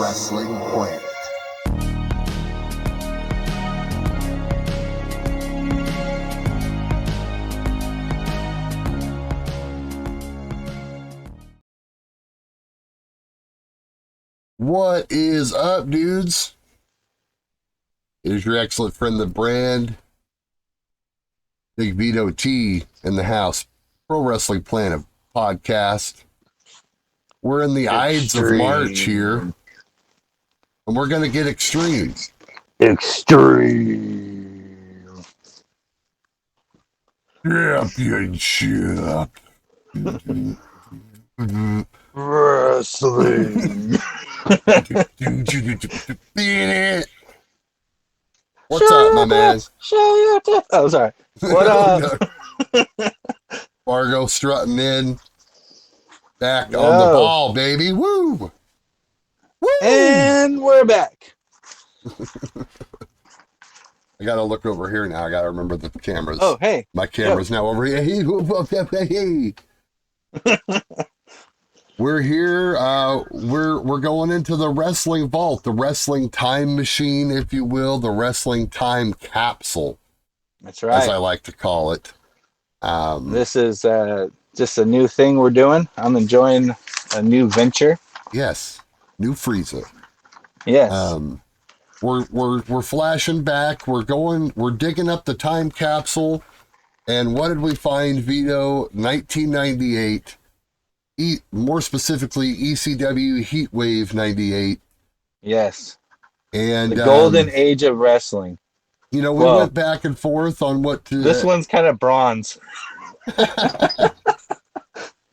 Wrestling Planet. What is up, dudes? It is your excellent friend, the brand, Big Vito T in the house. Pro Wrestling Planet podcast. We're in the Ides of March here, and we're going to get extreme. Extreme. Championship. Wrestling. What's up, my man? Oh, sorry. What up? Fargo strutting in. Back on the ball, baby. Woo! Woo! And we're back. I gotta look over here now. I gotta remember the cameras. Oh, hey. My camera's now over here. Hey. We're here. We're going into the wrestling vault, the wrestling time machine, if you will, the wrestling time capsule. That's right. As I like to call it. This is just a new thing we're doing. I'm enjoying a new venture. Yes, new Frieza. Yes. We're flashing back. We're digging up the time capsule. And what did we find, Vito? 1998. More specifically, ECW Heatwave 98. Yes. And the golden age of wrestling. You know, we went back and forth on what to... This one's kind of bronze.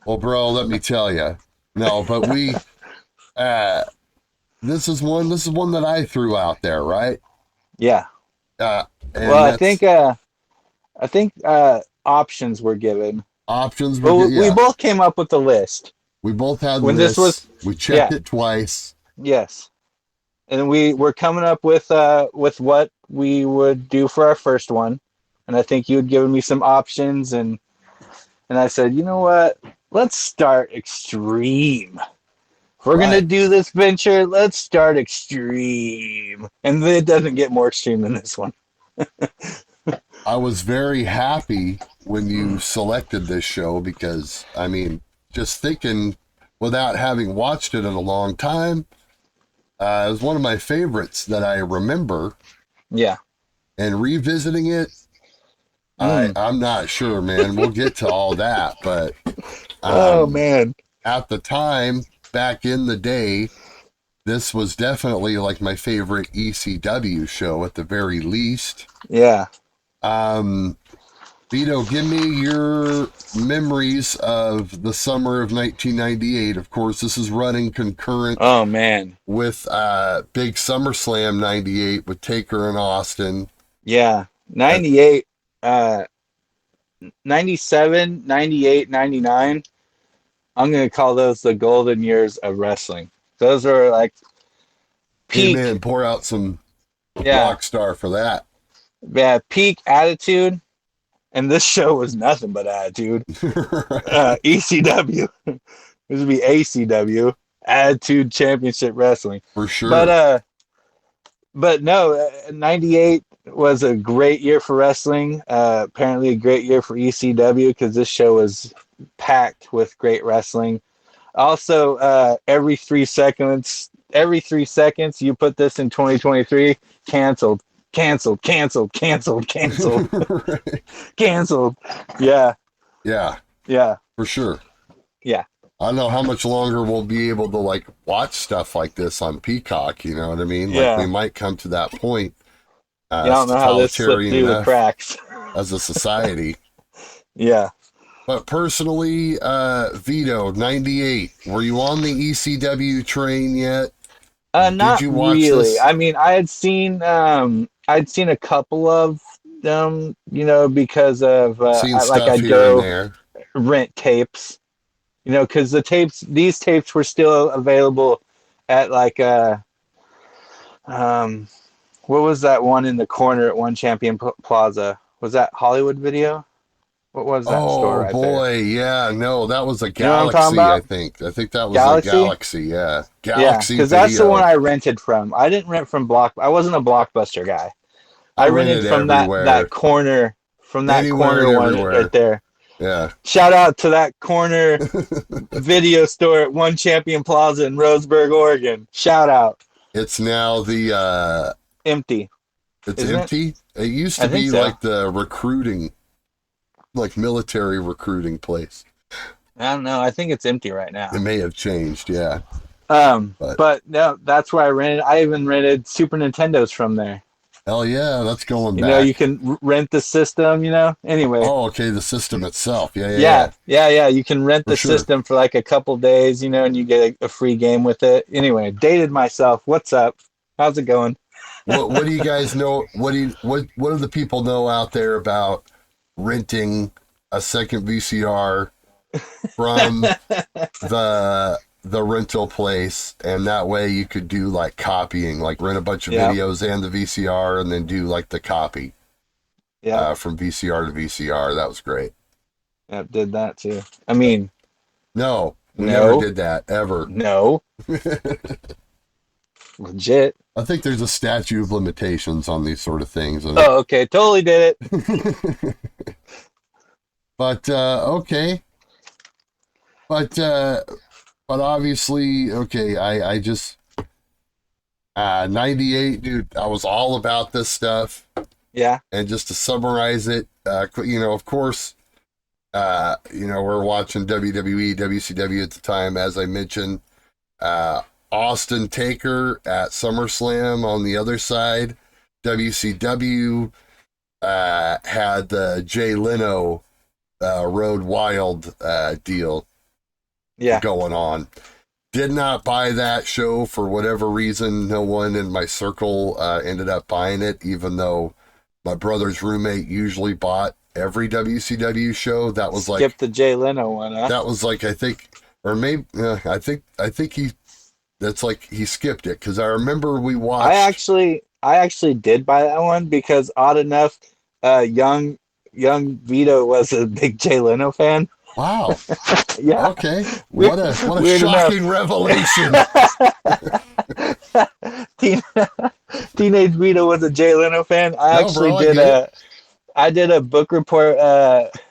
Well, bro, let me tell you. No, but we... This is one that I threw out there, right? Yeah. Well, I think options were given. Options were given. We both came up with the list. We both had the list. We checked it twice. Yes. And we were coming up with what we would do for our first one. And I think you had given me some options, and I said, you know what? Let's start extreme. If we're gonna do this venture, let's start extreme. And it doesn't get more extreme than this one. I was very happy when you selected this show because, I mean, just thinking without having watched it in a long time, it was one of my favorites that I remember. Yeah. And revisiting it, I'm not sure, man. We'll get to all that, but oh man, at the time, back in the day, this was definitely like my favorite ECW show at the very least. Yeah. Vito, give me your memories of the summer of 1998. Of course, this is running concurrent. Oh man, with big SummerSlam 98 with Taker and Austin. Yeah, 98, 97, 98, 99. I'm going to call those the golden years of wrestling. Those are like peak. Hey man, pour out some rock star for that. Yeah, peak attitude. And this show was nothing but attitude. ECW. This would be ACW. Attitude Championship Wrestling. For sure. But no, 98 was a great year for wrestling. Apparently a great year for ECW because this show was packed with great wrestling. Also, every 3 seconds you put this in 2023, canceled. Canceled. Right. Canceled. Yeah. For sure. Yeah. I don't know how much longer we'll be able to like watch stuff like this on Peacock, you know what I mean? Like we might come to that point. I don't know how this slipped through the cracks. As a society. Yeah. But personally, Vito, 98, were you on the ECW train yet? Not really. This? I mean, I'd seen a couple of them, you know, because of I'd go rent tapes, you know, because these tapes were still available at like what was that one in the corner at One Champion Plaza? Was that Hollywood Video? What was that store Oh right there? boy, yeah, no, that was a You know what I'm talking Galaxy, I about? think. I think that was a Galaxy? Galaxy, yeah. Yeah, Galaxy because that's the one Video. I rented from. I didn't rent from Block. I wasn't a Blockbuster guy. I I rented rented from that everywhere. corner, Anywhere and one right everywhere. there. Yeah. Shout out to that corner video store at One Champion Plaza in Roseburg, Oregon. Shout out. It's now the Empty, it's isn't it? empty. It used I to think be so. like the recruiting, like military recruiting place. I don't know. I think it's empty right It now. may have changed, yeah. But But no, that's where I rented. I even rented Super Nintendos from there. hell yeah, that's going You know, you back. can rent the system, you know? Anyway, Oh, okay, the system itself. Yeah, yeah, yeah, yeah. yeah, yeah. You can rent For the sure. system for like a couple days, you know, and you get a free game with it. Anyway, dated myself. What's up? How's it going? What do you guys know? What do the people know out there about renting a second VCR from the rental place, and that way you could do like copying, like rent a bunch of Yep, videos and the VCR, and then do like the copy yep, from VCR to VCR. That was great. yep. Did that too. I mean, No, we never no, did that ever. no, legit. I think there's a statute of limitations on these sort of things. Oh, okay, totally did it. But okay, but but obviously, okay. I just 98, dude. I was all about this stuff, Yeah, and just to summarize it, of course, we're watching WWE, WCW at the time, as I mentioned. Austin Taker at SummerSlam on the other side. WCW had the Jay Leno Road Wild deal yeah. going on. Did not buy that show for whatever reason. No one in my circle ended up buying it, even though my brother's roommate usually bought every WCW show. That was Skip the Jay Leno one, huh? that was like I think, or maybe I think he that's like he skipped it because I remember we watched. I actually did buy that one because odd enough, young Vito was a big Jay Leno fan. Wow. Yeah, Okay. weird, What a weird enough. shocking revelation. Teen, Teenage Vito was a Jay Leno fan. No, bro, I get it. I did a book report.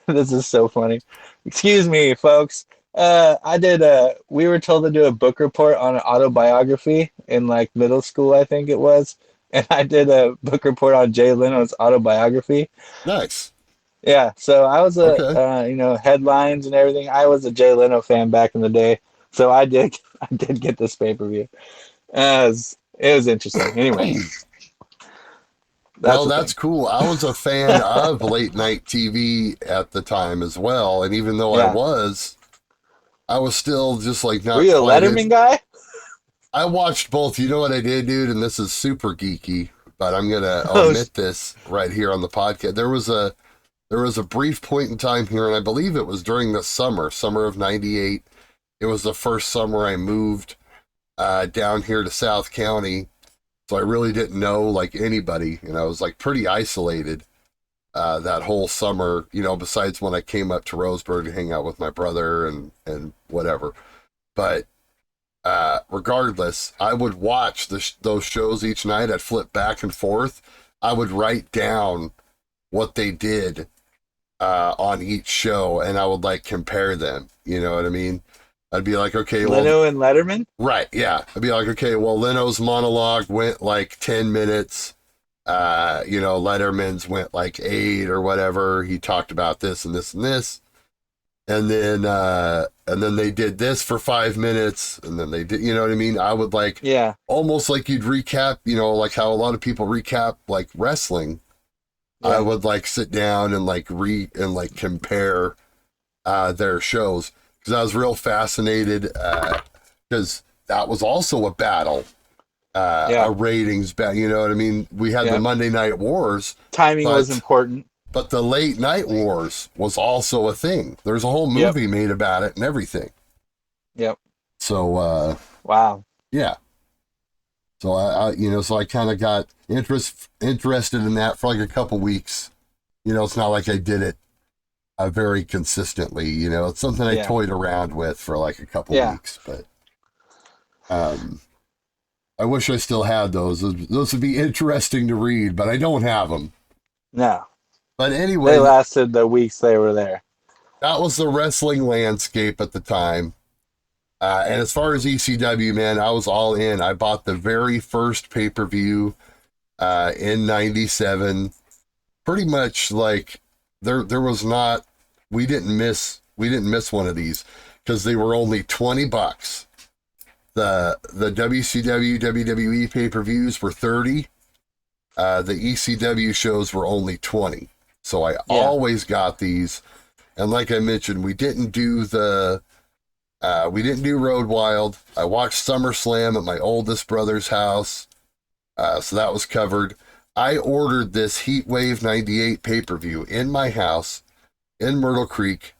This is so funny. Excuse me, folks. We were told to do a book report on an autobiography in like middle school, I think it was. And I did a book report on Jay Leno's autobiography. Nice. Yeah, so I was Okay. headlines and everything. I was a Jay Leno fan back in the day. So I did get this pay-per-view. It was interesting. Anyway, that's No, the that's thing. cool. I was a fan of late night TV at the time as well. And even though Yeah. I was still just like Were not you a quite in. Letterman guy? I watched both. You know what I did, dude? And this is super geeky, but I'm going to Oh, omit this right here on the podcast. There was a brief point in time here, and I believe it was during the summer of 98. It was the first summer I moved down here to South County. So I really didn't know like anybody, and I was like pretty isolated that whole summer, besides when I came up to Roseburg to hang out with my brother and whatever. But regardless, I would watch those shows each night. I'd flip back and forth. I would write down what they did on each show, and I would like compare them. You know what I mean? I'd be like, okay, well, Leno and Letterman? right, yeah. I'd be like, okay, well, Leno's monologue went like 10 minutes. Letterman's went like 8 or whatever. He talked about this and this and this. And then they did this for 5 minutes, and then they did, you know what I mean? I would like Yeah. almost like you'd recap, like how a lot of people recap like wrestling. I Yeah. would like sit down and like compare their shows because I was real fascinated because that was also a battle, Yeah. a ratings battle. You know what I mean? We had the Yeah. Monday Night Wars, Timing was but important. the late night wars was also a thing. There's a whole Yep. movie made about it and everything. Yep. So Wow. yeah. So so I kind of got interested in that for like a couple weeks. It's not like I did it very consistently. It's something I Yeah. toyed around with for like a couple Yeah. weeks, but um, I wish I still had those. Those would be interesting to read, but I don't have them. No. But They anyway, lasted the weeks they were there. that was the wrestling landscape at the time. And as far as ECW, man, I was all in. I bought the very first pay per view in '97. Pretty much like there was not we didn't miss one of these because they were only $20. The WCW WWE pay per views were 30. The ECW shows were only 20. So I Yeah. always got these. And like I mentioned, we didn't do Road Wild. I watched SummerSlam at my oldest brother's house, so that was covered. I ordered this Heatwave '98 pay-per-view in my house in Myrtle Creek.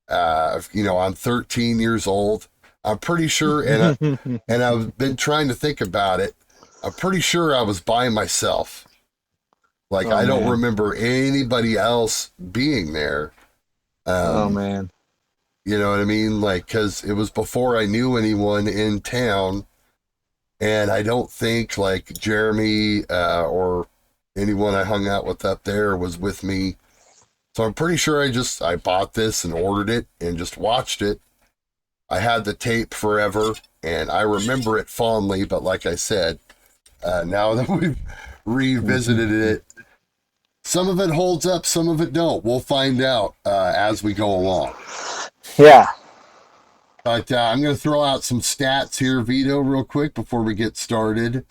I'm 13 years old. I'm pretty sure, and I've been trying to think about it. I'm pretty sure I was by myself. Like, Oh I don't man. remember anybody else being there. Oh Um, man. You know what I mean? Like, because it was before I knew anyone in town, and I don't think like Jeremy or anyone I hung out with up there was with me. So I'm pretty sure I bought this and ordered it and just watched it. I had the tape forever, and I remember it fondly. But like I said, now that we've revisited it, some of it holds up, some of it don't. We'll find out as we go along. Yeah. But I'm going to throw out some stats here, Vito, real quick before we get started.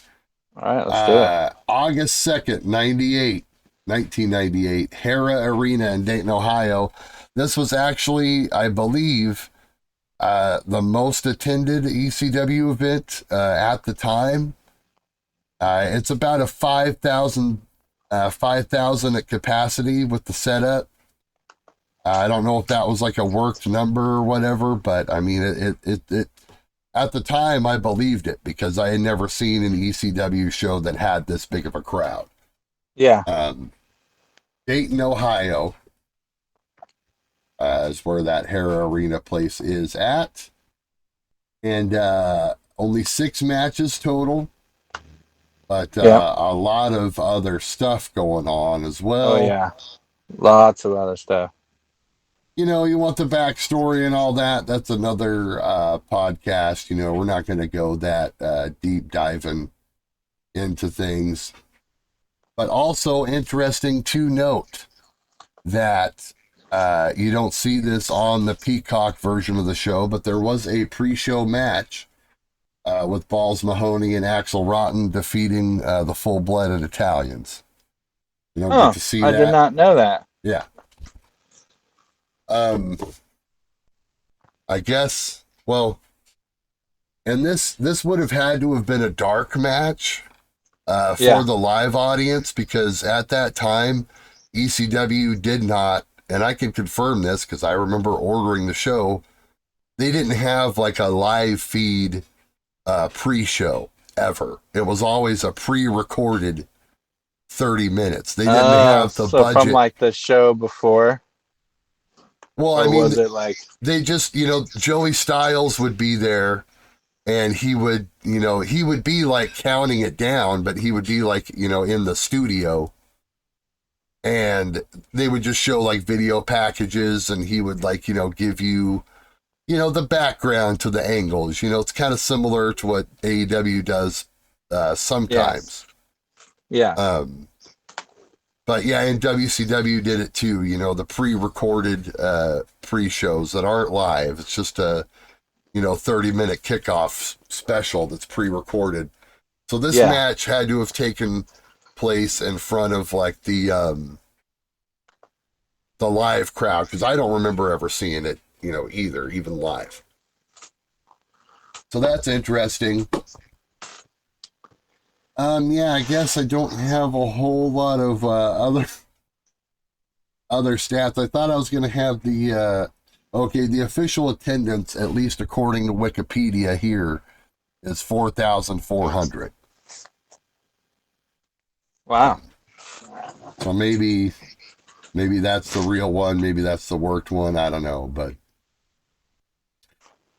All right, let's do it. August 2nd, 1998, Hera Arena in Dayton, Ohio. This was actually, I believe, the most attended ECW event at the time. It's about a 5,000 at capacity with the setup. I don't know if that was like a worked number or whatever, but I mean, it at the time I believed it because I had never seen an ECW show that had this big of a crowd. Yeah. Dayton, Ohio, is where that Hera Arena place is at, and only 6 matches total, but Yeah. a lot of other stuff going on as Oh well. yeah. Lots of other stuff. You want the backstory and all that. That's another podcast. We're not going to go that deep diving into things. But also interesting to note that you don't see this on the Peacock version of the show, but there was a pre-show match with Balls Mahoney and Axel Rotten defeating the full-blooded Italians. You don't get to see I that. did not know that. Yeah. I guess, well, and this would have had to have been a dark match for the live audience because at that time, ECW did not, and I can confirm this because I remember ordering the show, they didn't have like a live feed pre-show ever. It was always a pre-recorded 30 minutes. They didn't have the So budget. from like the show before, Well, or I mean, was it like they just, Joey Styles would be there and he would be like counting it down, but he would be like, in the studio and they would just show like video packages and he would like, give you, the background to the angles. It's kind of similar to what AEW does sometimes. Yeah. But yeah, and WCW did it too, the pre-recorded pre-shows that aren't live. It's just a, 30-minute kickoff special that's pre-recorded. So this match had to have taken place in front of like the live crowd because I don't remember ever seeing it, either, even live. So that's interesting. Yeah, I guess I don't have a whole lot of other stats. I thought I was going to have the the official attendance, at least according to Wikipedia here, is 4,400. Wow. So maybe Maybe that's the real one. Maybe that's the worked one. I don't know. But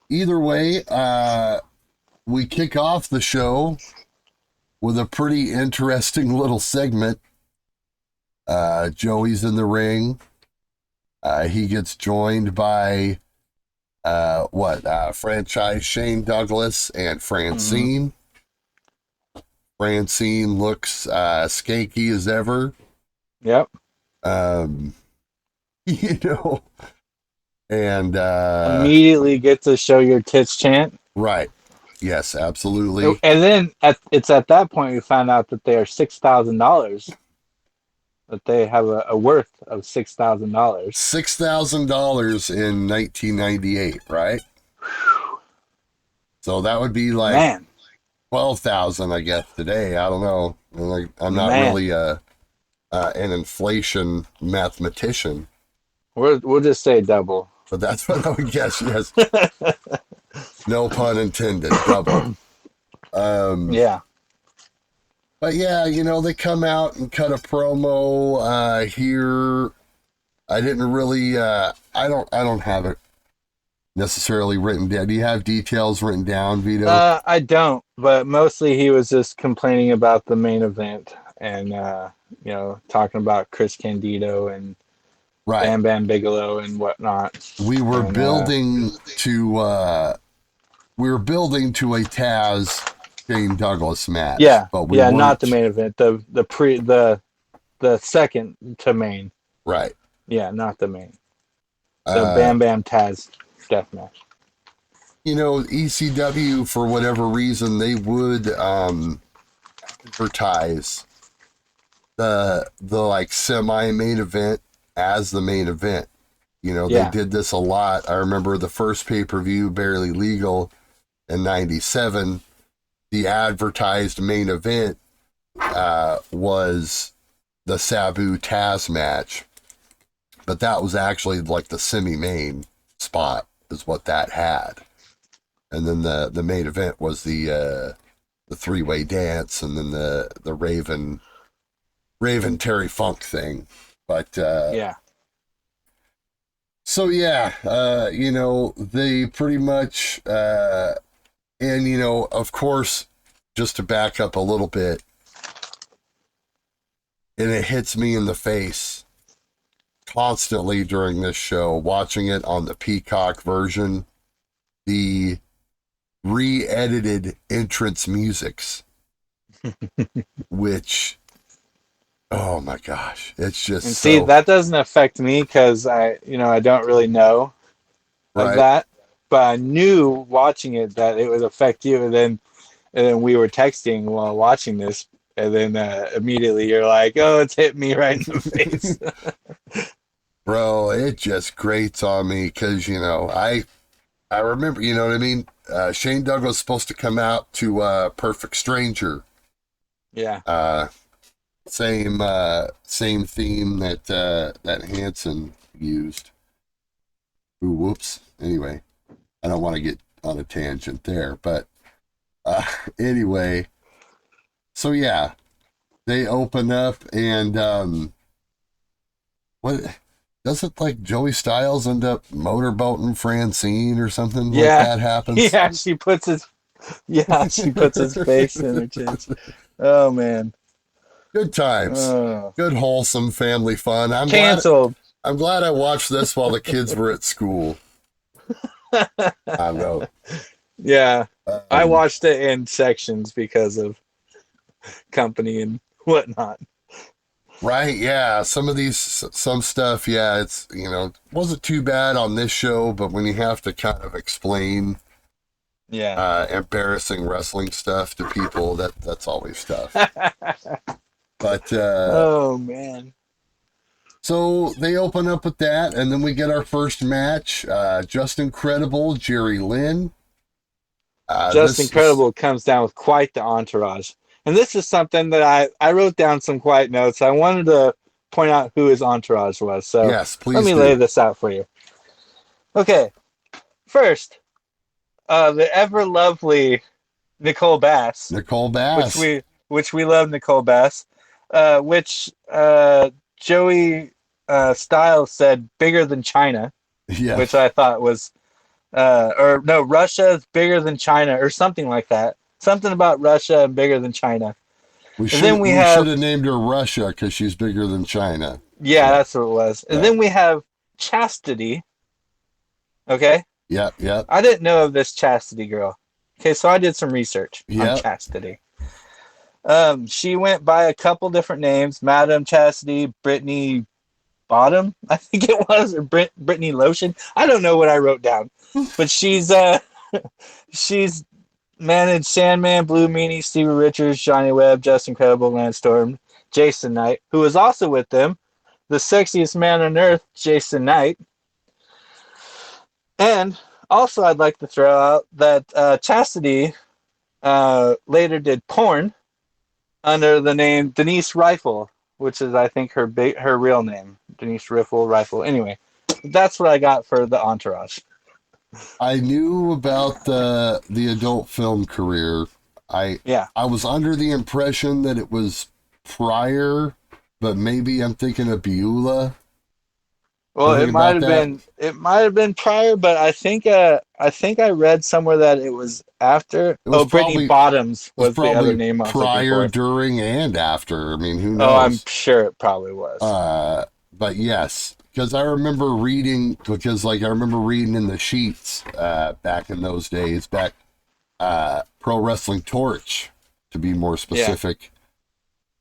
either way, we kick off the show with a pretty interesting little segment. Joey's in the ring. He gets joined by franchise Shane Douglas and Francine. Francine looks skanky as ever. Yep. You know, and immediately get to show your tits chant. Right. Yes, absolutely. And then it's at that point we found out that they are $6,000. That they have a worth of $6,000. $6,000 in 1998, right? So that would be like 12,000, I guess, today. I don't know. I'm not really an inflation mathematician. We'll just say double. But that's what I would guess. Yes. No pun intended. Double. Yeah. But yeah, they come out and cut a promo here. I didn't really. I don't have it necessarily written down. Do you have details written down, Vito? I don't. But mostly he was just complaining about the main event and talking about Chris Candido and Bam Bam Bigelow and whatnot. We were building to a Taz Shane Douglas match. Yeah, but we not the main event. The second to main. Right. Yeah, not the main. The Bam Bam Taz death match. ECW, for whatever reason, they would advertise the like semi-main event as the main event. They did this a lot. I remember the first pay-per-view, Barely Legal, in 97. The advertised main event was the Sabu Taz match, but that was actually like the semi-main spot is what that had. And then the main event was the three-way dance, and then the Raven Terry Funk thing. But So yeah, they pretty much and of course, just to back up a little bit, and it hits me in the face constantly during this show, watching it on the Peacock version, the re-edited entrance musics, which, oh my gosh, it's just and see, that doesn't affect me because I don't really know of that, but I knew watching it that it would affect you, and then we were texting while watching this, and then immediately you're like, oh, it's hit me right in the face. Bro, it just grates on me because, I remember, you know what I mean? Shane Douglas was supposed to come out to Perfect Stranger. Yeah. Same theme that Hanson used. Ooh, whoops. Anyway, I don't want to get on a tangent there, but anyway. So yeah, they open up and what doesn't like Joey Styles end up motorboating Francine or something like that happens? Yeah, she puts his face in her chest. Oh man. Good times. Good wholesome family fun. I'm canceled. I'm glad I watched this while the kids were at school. I know. Yeah. I watched it in sections because of company and whatnot. Right, yeah. Some stuff, yeah, it's, wasn't too bad on this show, but when you have to kind of explain embarrassing wrestling stuff to people, that's always tough. But oh man. So they open up with that, and then we get our first match. Just Incredible, Jerry Lynn. Just Incredible comes down with quite the entourage. And this is something that I wrote down some quiet notes. I wanted to point out who his entourage was. So yes, please let me lay this out for you. Okay. First, the ever lovely Nicole Bass. Nicole Bass. Which we love Nicole Bass. Which Joey style said bigger than China, which Yes. I thought was, or no, Russia is bigger than China or something like that. Something about Russia and bigger than China. We And then should we we should have, have named her Russia because she's bigger than China. yeah, Yeah. that's what it was. And Yeah. then we have chastity. Okay. Yep. Yep. I didn't know of this chastity girl. Okay, so I did some research on Yep. chastity. She went by a couple different names: Madam Chastity, Brittany Bottom, I think it was, or Brittany Lotion. I don't know what I wrote down, but she's managed Sandman, Blue Meanie, Stevie Richards, Johnny Webb, Justin Credible, Lance Storm, Jason Knight, who was also with them, the sexiest man on earth, Jason Knight. And also, I'd like to throw out that Chastity later did porn under the name Denise Rifle, which is, I think, her real name, Denise Rifle. Anyway, that's what I got for the entourage. I knew about the adult film career. I Yeah. I was under the impression that it was prior, but maybe I'm thinking of Beulah. Well, Something about that. it might have been prior, but I think I read somewhere that it was after. It was Oh, Brittany probably Bottoms was the other probably name I was looking prior, for. during, and after. I mean, who Oh, I'm knows? sure it probably was. But yes, because I remember reading, I remember reading in the sheets back in those days, back Pro Wrestling Torch, to be more Yeah. specific,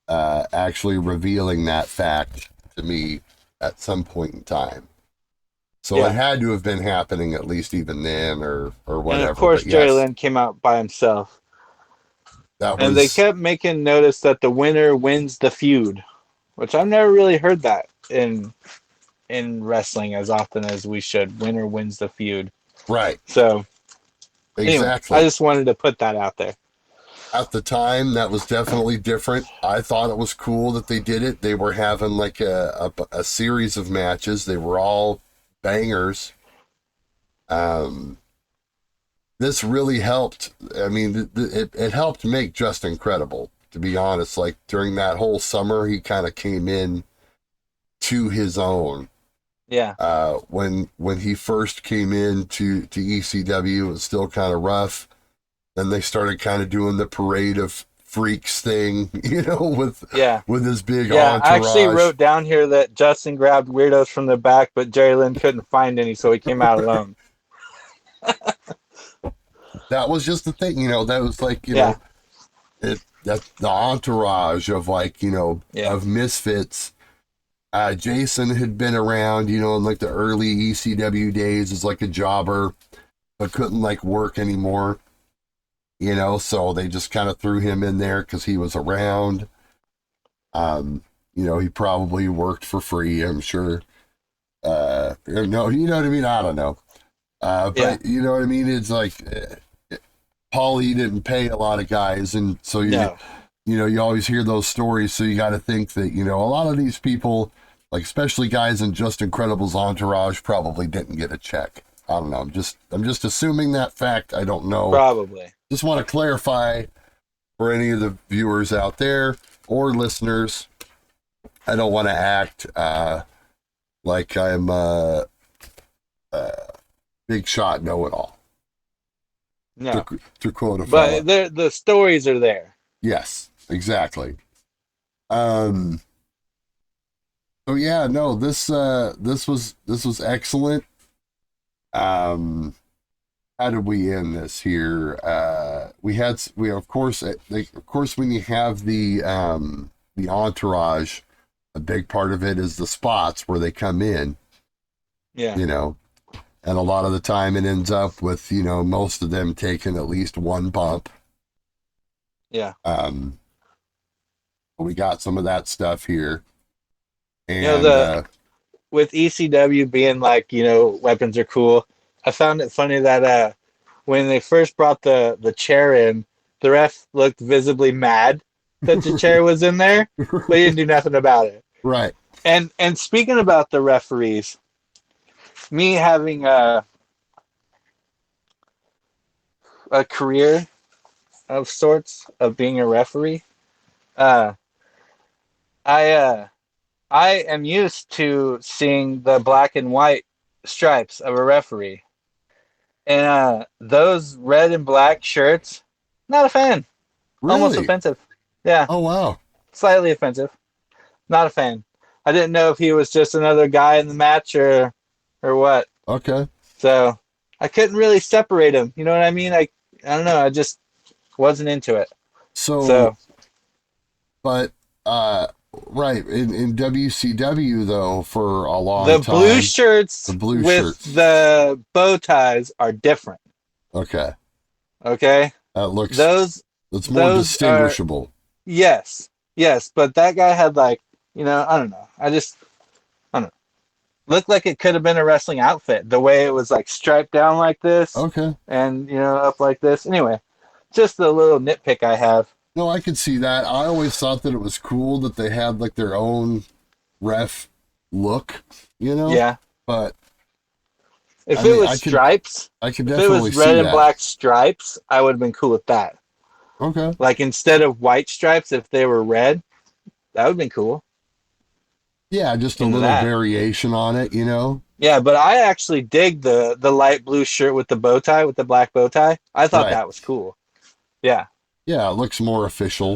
actually revealing that fact to me at some point in time. So it Yeah. had to have been happening at least even then, or And of whatever. course, But Jerry yes, Lynn came out by himself. that And they was kept making notice that the winner wins the feud, which I've never really heard that in wrestling as often as we should. Winner wins the feud. right. So anyway, I Exactly. just wanted to put that out there. At the time, that was definitely different. I thought it was cool that they did it. They were having like a series of matches. They were all bangers. Um, this really helped. I mean, it helped make Justin credible, to be honest. Like during that whole summer, he kind of came in to his own. Yeah. When he first came in to ECW, it was still kind of rough. Then they started kind of doing the parade of freaks thing, Yeah. with his big Yeah, I actually entourage. wrote down here that Justin grabbed weirdos from the back, but Jerry Lynn couldn't find any, so he came out alone. That was just the thing, that was like, Yeah. that the entourage of like, Yeah. of misfits. Jason had been around, in like the early ECW days as like a jobber, but couldn't like work anymore, so they just kind of threw him in there because he was around. He probably worked for free, I'm sure. No, you know what I mean? I don't know. Yeah. But you know what I mean? It's like Paulie didn't pay a lot of guys, and so No. you always hear those stories. So you got to think that a lot of these people, like especially guys in Just Incredible's entourage, probably didn't get a check. I don't know. I'm just assuming that fact. I don't know. Probably. Just want to clarify for any of the viewers out there or listeners. I don't want to act like I'm big shot know it all. No. To quote a But fella. the stories are there. Yes, exactly. Um. So yeah, no, this was excellent. Um. How did we end this here? We of course when you have the entourage, a big part of it is the spots where they come in. Yeah. You know, and a lot of the time it ends up with most of them taking at least one bump. Yeah. We got some of that stuff here, You know, and the with ECW being like, weapons are cool. I found it funny that when they first brought the chair in, the ref looked visibly mad that the chair was in there, but he didn't do nothing about it. right, And speaking about the referees, me having a career of sorts of being a referee, uh, I I am used to seeing the black and white stripes of a referee. And those red and black shirts, not a fan. Almost Really? offensive. Yeah, Oh, wow. slightly offensive. Not a fan. I didn't know if he was just another guy in the match or what. Okay. So I couldn't really separate him. You know what I mean? I don't know. I just wasn't into it. So, So but, right, in WCW, though, for a long the blue time, the shirts blue with shirts. the bow ties are different. Okay. Okay, That looks, those that's more those are distinguishable. yes, yes. But that guy had like I don't know. I don't know. Looked like it could have been a wrestling outfit. The way it was like striped down like this Okay. and up like this. Anyway, just a little nitpick I have. No, I could see that. I always thought that it was cool that they had like their own ref look, you know? Yeah. But If I it mean, was stripes, I could if it definitely was red see and that. black stripes, I would have been cool with that. Okay. Like instead of white stripes, if they were red, that would have been cool. Yeah, just a Into little that. variation on it, you know? Yeah, but I actually dig the light blue shirt with the bow tie, with the black bow tie. I thought Right. that was cool. Yeah, Yeah, it looks more official,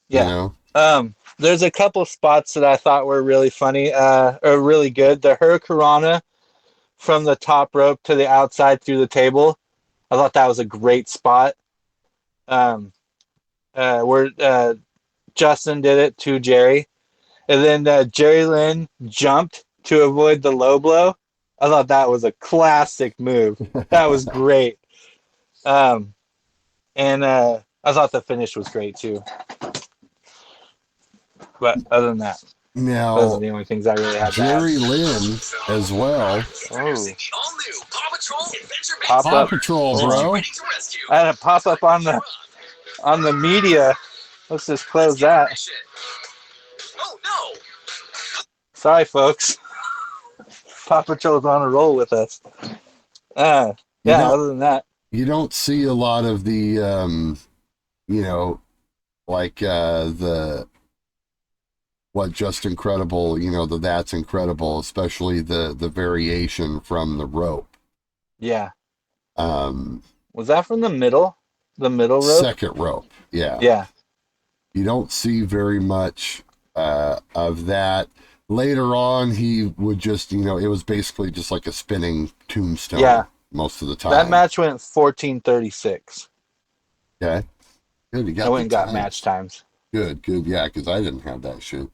you yeah. know? There's a couple spots that I thought were really funny, or really good. The Hurricanrana from the top rope to the outside through the table. I thought that was a great spot. Um, where Justin did it to Jerry, and then Jerry Lynn jumped to avoid the low blow. I thought that was a classic move. That was great. Um, and I thought the finish was great too. But other than that, those are Now, the only things I really had to add. Jerry Lynn as well. Oh, pop Paw up. Patrol, Hold on. bro. I had a pop up on the media. Let's just close that. Sorry, folks. Paw Patrol's on a roll with us. You Yeah. don't Other than that, you don't see a lot of the you know, like the what just incredible, you know, that's incredible, especially the variation from the rope. yeah. Um Was that from the middle? The middle rope? Second rope. Yeah. Yeah. You don't see very much of that. Later on, he would just, you know, it was basically just like a spinning tombstone Yeah. most of the That time. match went 14:36. Okay. Good. You I got went the and got match times. times. Good. Good. Yeah. Because I didn't have that shit.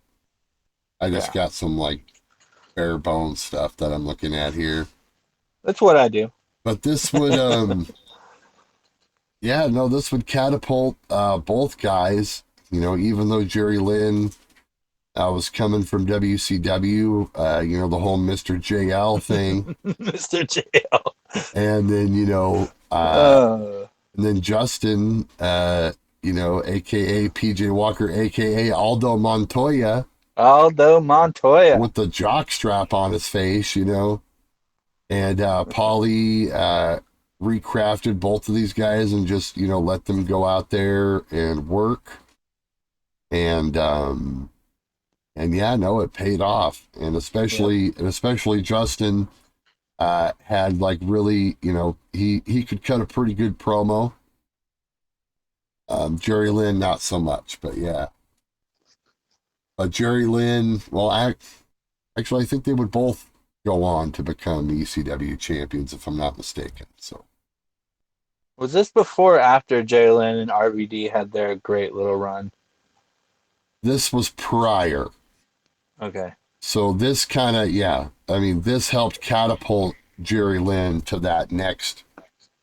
I just Yeah. got some like bare bones stuff that I'm looking at here. That's what I do. But this would, yeah, no, this would catapult both guys. You know, even though Jerry Lynn was coming from WCW, you know, the whole Mr. JL thing. Mr. JL. And then, Uh, and then Justin, you know, AKA PJ Walker, AKA Aldo Montoya, Aldo Montoya. with the jock strap on his face, you know. And Paulie recrafted both of these guys and just, you know, let them go out there and work. And yeah, no, it paid off. And especially Justin had like really, you know, he could cut a pretty good promo. Jerry Lynn, not so much, but yeah. But Jerry Lynn, well, actually, I think they would both go on to become ECW champions, if I'm not mistaken. So Was this before or after Jalen and RVD had their great little run? this was prior. Okay. So this kind of, yeah, I mean, this helped catapult Jerry Lynn to that next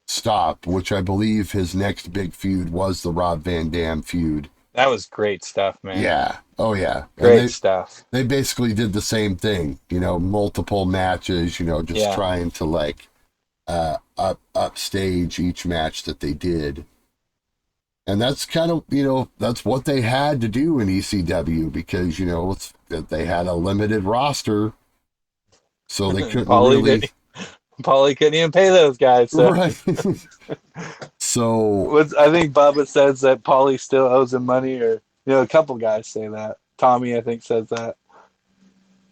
stop, which I believe his next big feud was the Rob Van Dam feud. That was great stuff, man. Yeah. Oh, yeah. And Great stuff. they basically did the same thing, you know, multiple matches, you know, just Yeah. trying to like upstage each match that they did. And that's kind of, you know, that's what they had to do in ECW because, you know, they had a limited roster. So they couldn't really. Paulie couldn't even pay those guys. So. Right. So. I think Bubba says that Paulie still owes him money, or a couple guys say that. Tommy, I think, says that.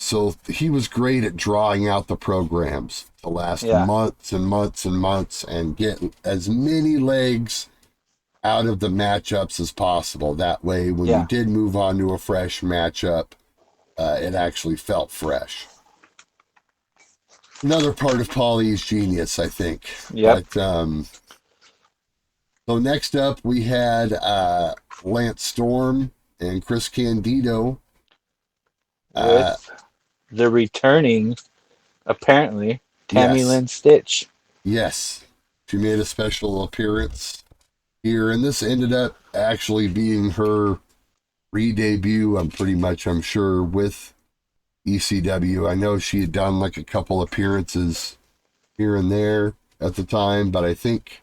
So he was great at drawing out the programs to last Yeah. months and months and months and get as many legs out of the matchups as possible. That way, when you Yeah. did move on to a fresh matchup, it actually felt fresh. Another part of Paulie's genius, I think. Yep. But so next up, we had Lance Storm and Chris Candido. With the returning, apparently, Tammy Yes, Lynn Stitch. yes. She made a special appearance here, and this ended up actually being her re-debut. I'm sure, with ECW. I know she had done like a couple appearances here and there at the time, but I think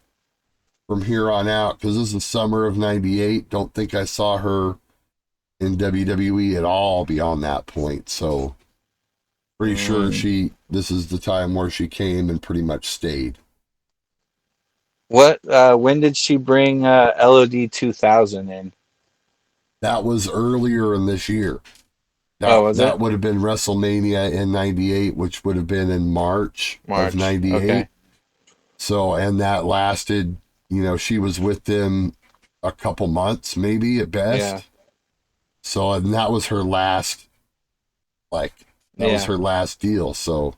from here on out, because this is summer of '98, don't think I saw her in WWE at all beyond that point. So pretty sure this is the time where she came and pretty much stayed. What? When did she bring LOD 2000 in? That was earlier in this year. Oh, That was it that would have been WrestleMania in '98, which would have been in March of March? '98. Okay. So, and that lasted, she was with them a couple months, maybe at Yeah. best. So, and that was her last, like, that was Yeah. her last deal. So,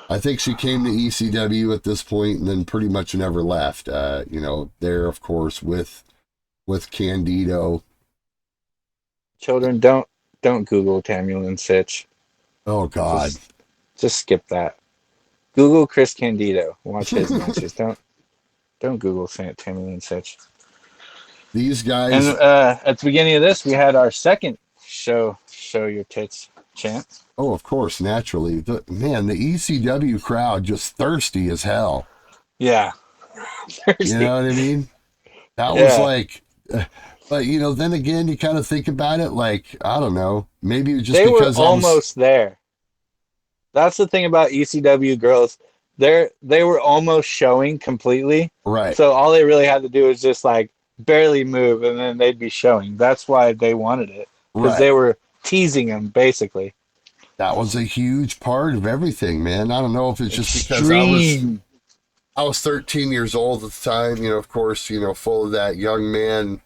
I think she came to ECW at this point and then pretty much never left. There, of course, with Candido. Children, don't Google Tammy Lynn Stitch. Oh God, Just skip that. Google Chris Candido. Watch his matches. Don't Google Tammy Lynn Stitch. these And guys. at the beginning of this, we had our second show your tits chant. Oh, of course, naturally. The ECW crowd just thirsty as hell. Yeah. You Thirsty. know what I mean? That was Yeah. like, but then again, you kind of think about it, like, I don't know, maybe it was just They were because I was almost there. That's the thing about ECW girls. They were almost showing completely. right, So all they really had to do was just like barely move and then they'd be showing. That's why they wanted it. Because right. they were teasing them basically. That was a huge part of everything, man. I don't know if it's just because Extreme. I was 13 years old at the time, of course, full of that young man.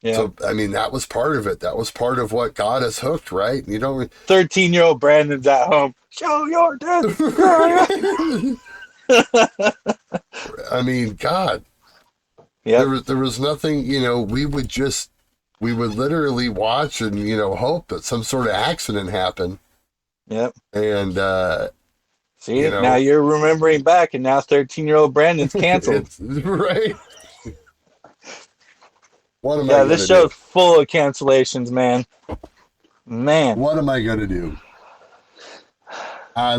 Yeah. So, I mean, that was part of it. That was part of what got us hooked, right? 13-year-old Brandon's at home. Show your tits. I mean, God, Yep. there was nothing, we would literally watch and, hope that some sort of accident happened. Yep. And, See, now you're remembering back, and now 13-year-old Brandon's canceled. it's right. What am I Yeah, going this to do? show's full of cancellations, man. Man. What am I going to do?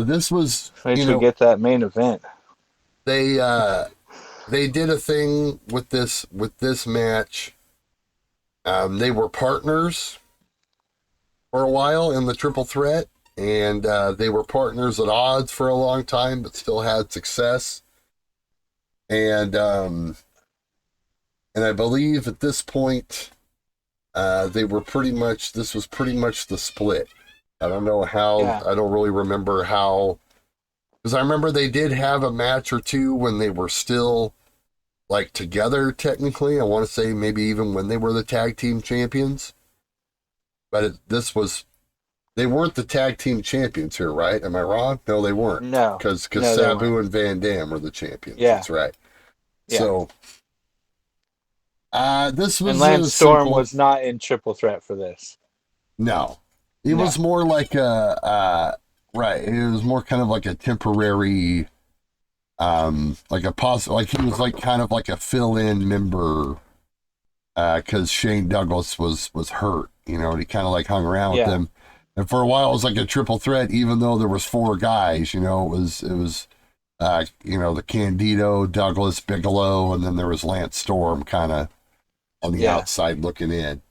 This was, Wait till we get that main event. they did a thing with this match. They were partners for a while in the triple threat, and they were partners at odds for a long time, but still had success. And I believe at this point, they were this was pretty much the split. I don't know how, Yeah. I don't really remember how, because I remember they did have a match or two when they were still like together technically. I want to say maybe even when they were the tag team champions. But they weren't the tag team champions here, right? Am I wrong? No, they weren't. No. Because No, they Sabu weren't. and Van Dam were the champions. Yeah. That's right. Yeah. So this was And Lance Storm simple. was not in triple threat for this. No. It No. was more like right. It was more kind of like a temporary, like he was like kind of like a fill-in member, because Shane Douglas was hurt, and he kind of like hung around with Yeah. them. And for a while, it was like a triple threat, even though there was four guys. It was the Candido, Douglas, Bigelow, and then there was Lance Storm kind of on the outside looking in.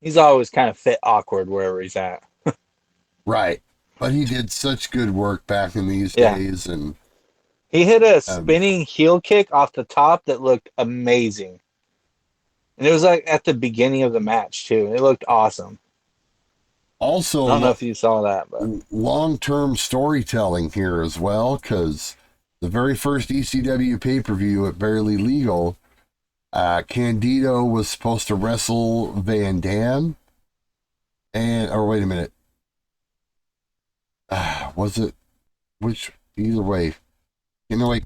He's always kind of fit awkward wherever he's at. Right. But he did such good work back in these days. And he hit a spinning heel kick off the top that looked amazing. And it was like at the beginning of the match, too. It looked awesome. Also, I don't know if you saw that, but long-term storytelling here as well, because the very first ECW pay-per-view at Barely Legal, Candido was supposed to wrestle Van Dam, or wait a minute, was it, which, either way,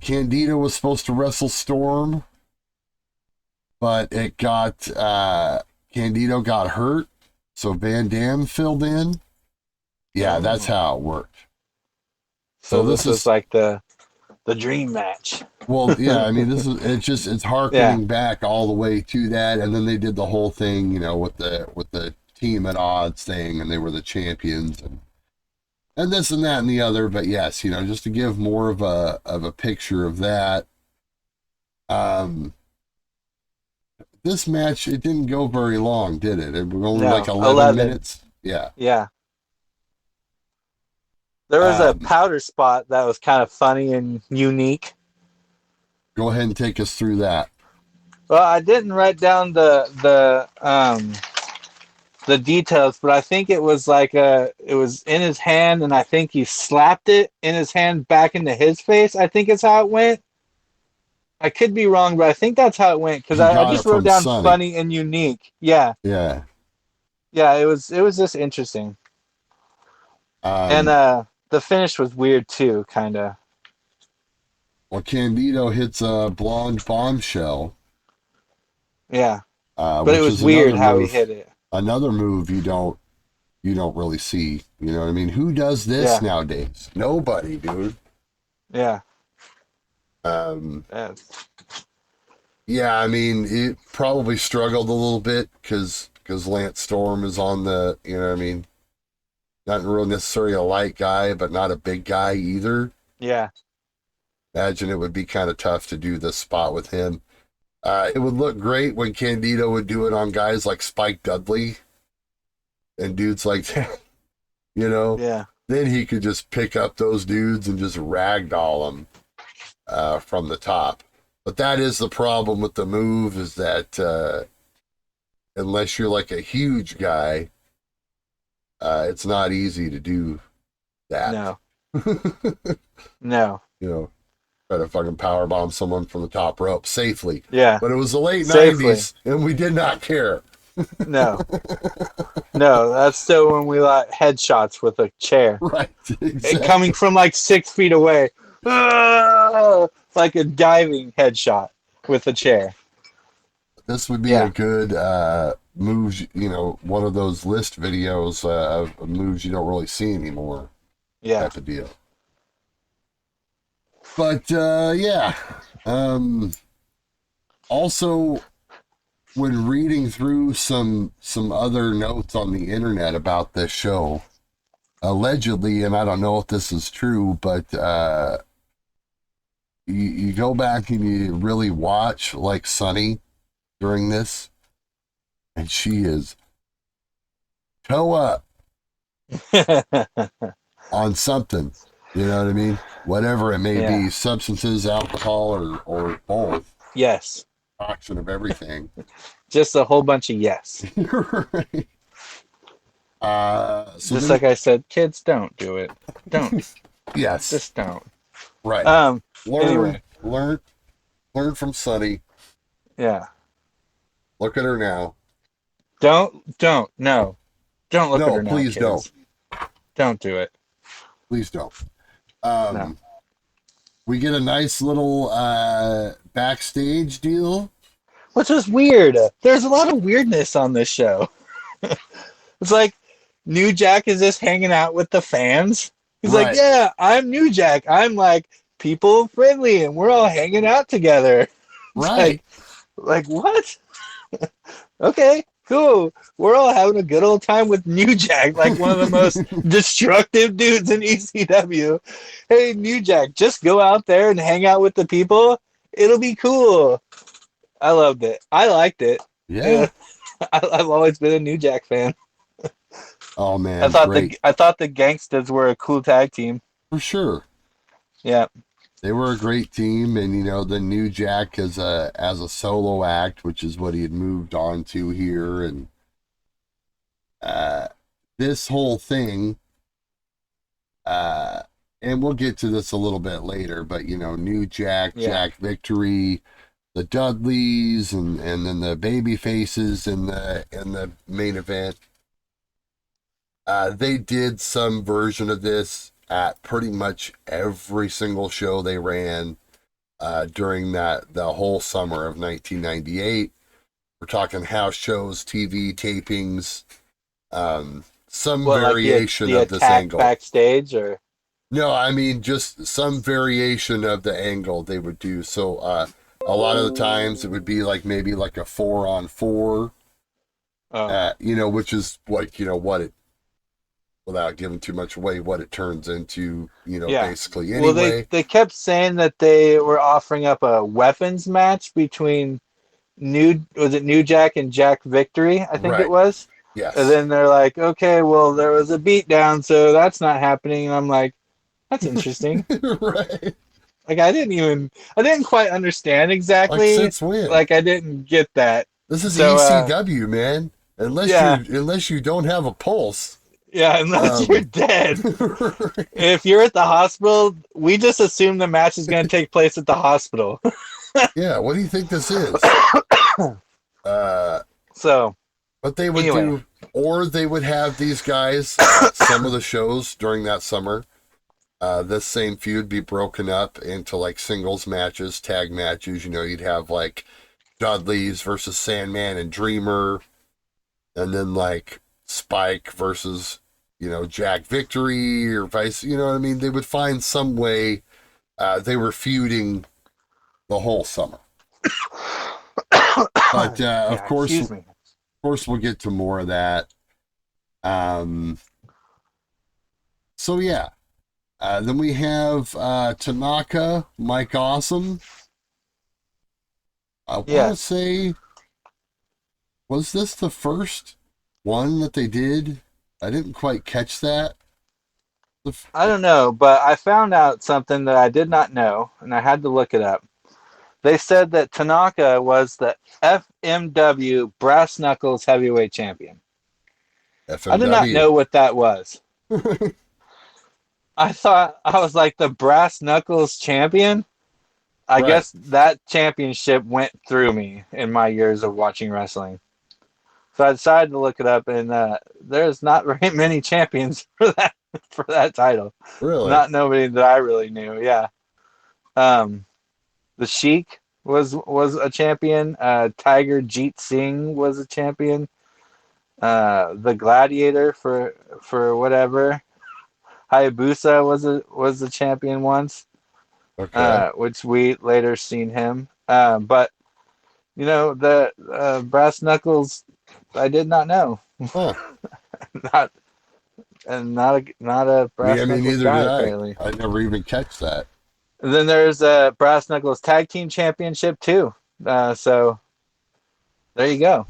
Candido was supposed to wrestle Storm, but it got, Candido got hurt, so Van Dam filled in. Yeah, that's how it worked. so This this was is, like the dream match. well, yeah, I mean, it's Yeah, harkening back all the way to that, and then they did the whole thing, with the team at odds thing, and they were the champions, and this and that and the other. But yes, just to give more of a picture of that. This match, it didn't go very long, did it? It was only like no, 11 11. minutes. Yeah. Yeah, there was a Um, powder spot that was kind of funny and unique. Go ahead and take us through that. Well, I didn't write down the details, but I think it was like it was in his hand, and I think he slapped it in his hand back into his face. I think is how it went. I could be wrong, but I think that's how it went because He I got just it wrote from down Sonny. funny and unique. Yeah, Yeah. yeah, it was just interesting, and Um, the finish was weird too, kind of. well, Candido hits a blonde bombshell, Yeah, but it which was is weird how he hit it. another move you don't really see. You know what I mean? Who does this Yeah, nowadays? Nobody, dude. yeah, Um, yeah, yeah, I mean, it probably struggled a little bit because Lance Storm is on the, what I mean, not really necessarily a light guy, but not a big guy either. yeah. Imagine it would be kind of tough to do this spot with him. It would look great when Candido would do it on guys like Spike Dudley and dudes like that, you know. Yeah. Then he could just pick up those dudes and just ragdoll them from the top. But that is the problem with the move, is that unless you're like a huge guy, it's not easy to do that. No, no. Try to fucking powerbomb someone from the top rope safely. Yeah, But it was the late safely. 90s, and we did not care. No, no. That's still when we like headshots with a chair. Right, It exactly. coming from like 6 feet away. Ah! Like a diving headshot with a chair. This would be a Yeah, good moves, one of those list videos of moves you don't really see anymore yeah. type of deal. But yeah. Also, when reading through some other notes on the internet about this show, allegedly, and I don't know if this is true, but you go back and you really watch like Sunny during this, and she is toe up on something. You know what I mean? Whatever it may Yeah. be, substances, alcohol, or both. Yes. Toxin of everything. Just a whole bunch of yes. Right. So Just then, like I said, kids, don't do it. Don't. yes, Just don't. right. Um. Learn, Anyway. learn, learn from Sunny. Yeah. Look at her now. Don't. No. Don't look at No, her now, please don't. kids. Don't do it. Please don't. No. We get a nice little backstage deal. Which was weird. There's a lot of weirdness on this show. It's like New Jack is just hanging out with the fans. He's like, Right, yeah, I'm New Jack. I'm like people friendly and we're all hanging out together. It's right. like what? Okay, cool. We're all having a good old time with New Jack, like one of the most destructive dudes in ECW. Hey, New Jack, just go out there and hang out with the people. It'll be cool. I loved it. I liked it. Yeah. Yeah, I've always been a New Jack fan. Oh man, great. I thought the Gangsters were a cool tag team. For sure. Yeah, They were a great team, and the New Jack as a solo act, which is what he had moved on to here, and this whole thing, uh, and we'll get to this a little bit later, but New Jack, Yeah. Jack Victory, the Dudleys, and then the baby faces in the main event. They did some version of this at pretty much every single show they ran during the whole summer of 1998. We're talking house shows, TV tapings, some What, like variation the of this attack angle. backstage, or? No, I mean just some variation of the angle they would do. So a lot of the times it would be like maybe like a 4-on-4, Oh. which is like what it, without giving too much away, what it turns into, Yeah. basically Well, anyway. they kept saying that they were offering up a weapons match between New Jack and Jack Victory, I think it Right. was. And Yes. then they're like, okay, well, there was a beatdown, so that's not happening. And I'm like, that's interesting. Right. Like, I didn't quite understand Like exactly. since when? Like, I didn't get that. This is So, ECW, man. yeah, Unless you don't have a pulse. yeah, unless you're Um, dead. If you're at the hospital, we just assume the match is going to take place at the hospital. yeah, what do you think this is? Uh, So, but they would anyway, do, or they would have these guys at some of the shows during that summer. This same feud be broken up into like singles matches, tag matches. You'd have like Dudley's versus Sandman and Dreamer, and then like Spike versus Jack Victory or vice. You know what I mean? They would find some way. They were feuding the whole summer, but yeah, excuse me. of course, we'll get to more of that. Um, so yeah, then we have Tanaka, Mike Awesome. I want to Yes. say, was this the first one that they did? I didn't quite catch that. I don't know, but I found out something that I did not know, and I had to look it up. They said that Tanaka was the FMW Brass Knuckles Heavyweight Champion. I did not FMW. know what that was. I was like, the Brass Knuckles Champion? I Right. guess that championship went through me in my years of watching wrestling. So I decided to look it up, and there's not very many champions for that title. Really? Not nobody that I really knew. Yeah. Um, the Sheik was a champion. Tiger Jeet Singh was a champion. The Gladiator for whatever. Hayabusa was a champion once, Okay. which we later seen him. But the Brass Knuckles, I did not know. Huh. not not a Me, I Brass mean, Knuckles neither guy did I. apparently. I never even catch that. And then there's a Brass Knuckles Tag Team Championship too. So there you go.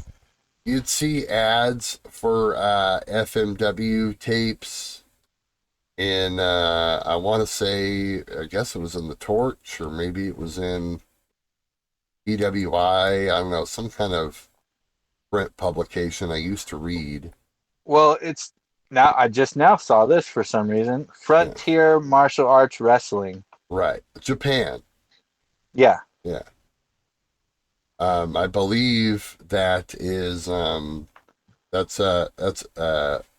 You'd see ads for FMW tapes in, I want to say, I guess it was in the Torch, or maybe it was in EWI. I don't know, some kind of print publication I used to read. Well, it's now I just now saw this for some reason. Yeah. Frontier Martial Arts Wrestling. Right. Japan. Yeah. Yeah. I believe that is that's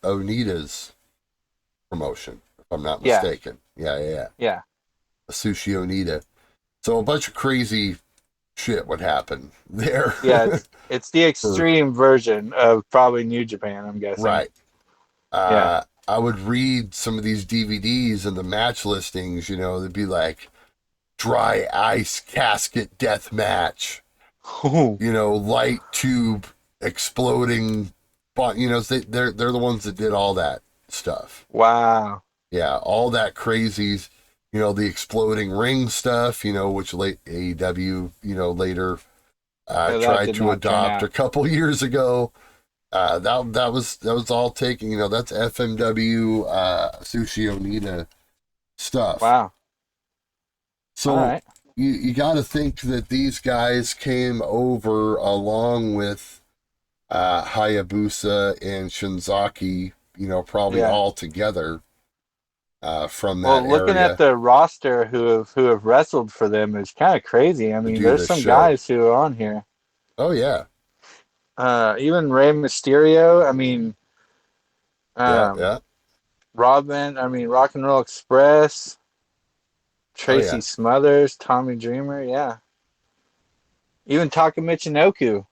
Onita's promotion, if I'm not Yeah. mistaken. Yeah. Yeah. Sushi Onita. So a bunch of crazy shit would happen there. Yeah, it's the For, extreme version of probably New Japan, I'm guessing. right. Yeah. I would read some of these DVDs and the match listings, they'd be like dry ice casket death match, light tube exploding, they're the ones that did all that stuff. Wow. Yeah, all that crazy, the exploding ring stuff, which late AEW, later Yeah, that tried did to not turn adopt a out. couple years ago. That was all taken. That's FMW Sushi Onita stuff. Wow. All So right. you got to think that these guys came over along with Hayabusa and Shinzaki probably Yeah. all together from that Well, looking at area the roster who have wrestled for them is kind of crazy. I to mean, do there's this some show. guys who are on here. Oh yeah, Even Rey Mysterio. I mean, yeah, um, yeah. Robin. I mean, Rock and Roll Express. Oh Tracy yeah. Smothers, Tommy Dreamer. Yeah. Even Taka Michinoku.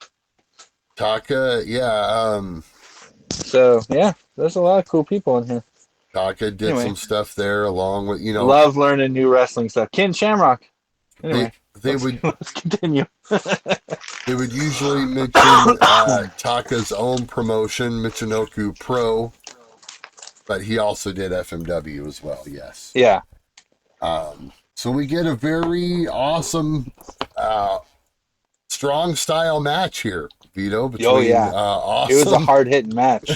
Taka, yeah. So yeah, there's a lot of cool people in here. Taka did Anyway, some stuff there along with love learning new wrestling stuff. Ken Shamrock. they Anyway, they would let's continue. they would usually mention Taka's own promotion, Michinoku Pro, but he also did FMW as well. Yes. Yeah. So we get a very awesome, strong style match here, Vito, Oh between yeah. It was a Awesome hard hitting match.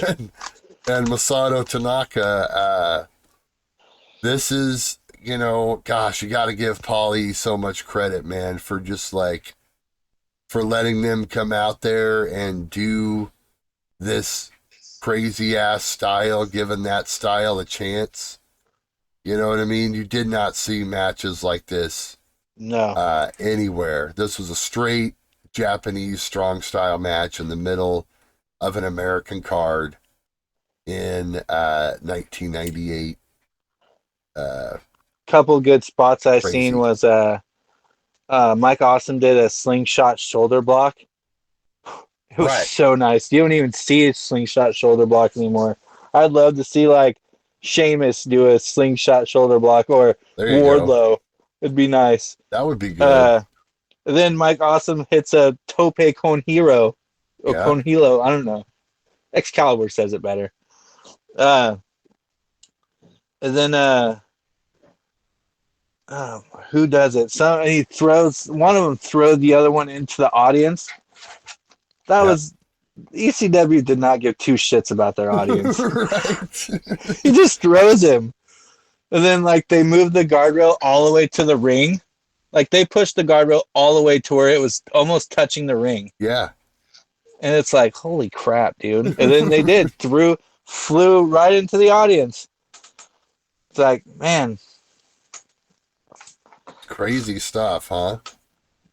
and Masato Tanaka. This is, gosh, you got to give Paulie so much credit, man, for just like, for letting them come out there and do this crazy ass style, giving that style a chance. You know what I mean? You did not see matches like this No. anywhere. This was a straight Japanese strong style match in the middle of an American card in 1998. Couple good spots I seen Crazy. was Mike Awesome did a slingshot shoulder block. It was Right. so nice. You don't even see a slingshot shoulder block anymore. I'd love to see like Sheamus do a slingshot shoulder block or There you go. Wardlow. It'd be nice. That would be good. Uh, then Mike Awesome hits a tope con hero or Yeah. con hilo. I don't know. Excalibur says it better. Uh, and then who does it? So he throws one of them throws the other one into the audience. That Yeah. was ECW did not give two shits about their audience. Right. He just throws him. And then like they moved the guardrail all the way to the ring. Like they pushed the guardrail all the way to where it was almost touching the ring. Yeah. And it's like, holy crap, dude. And then they did flew right into the audience. It's like, man, Crazy stuff, huh?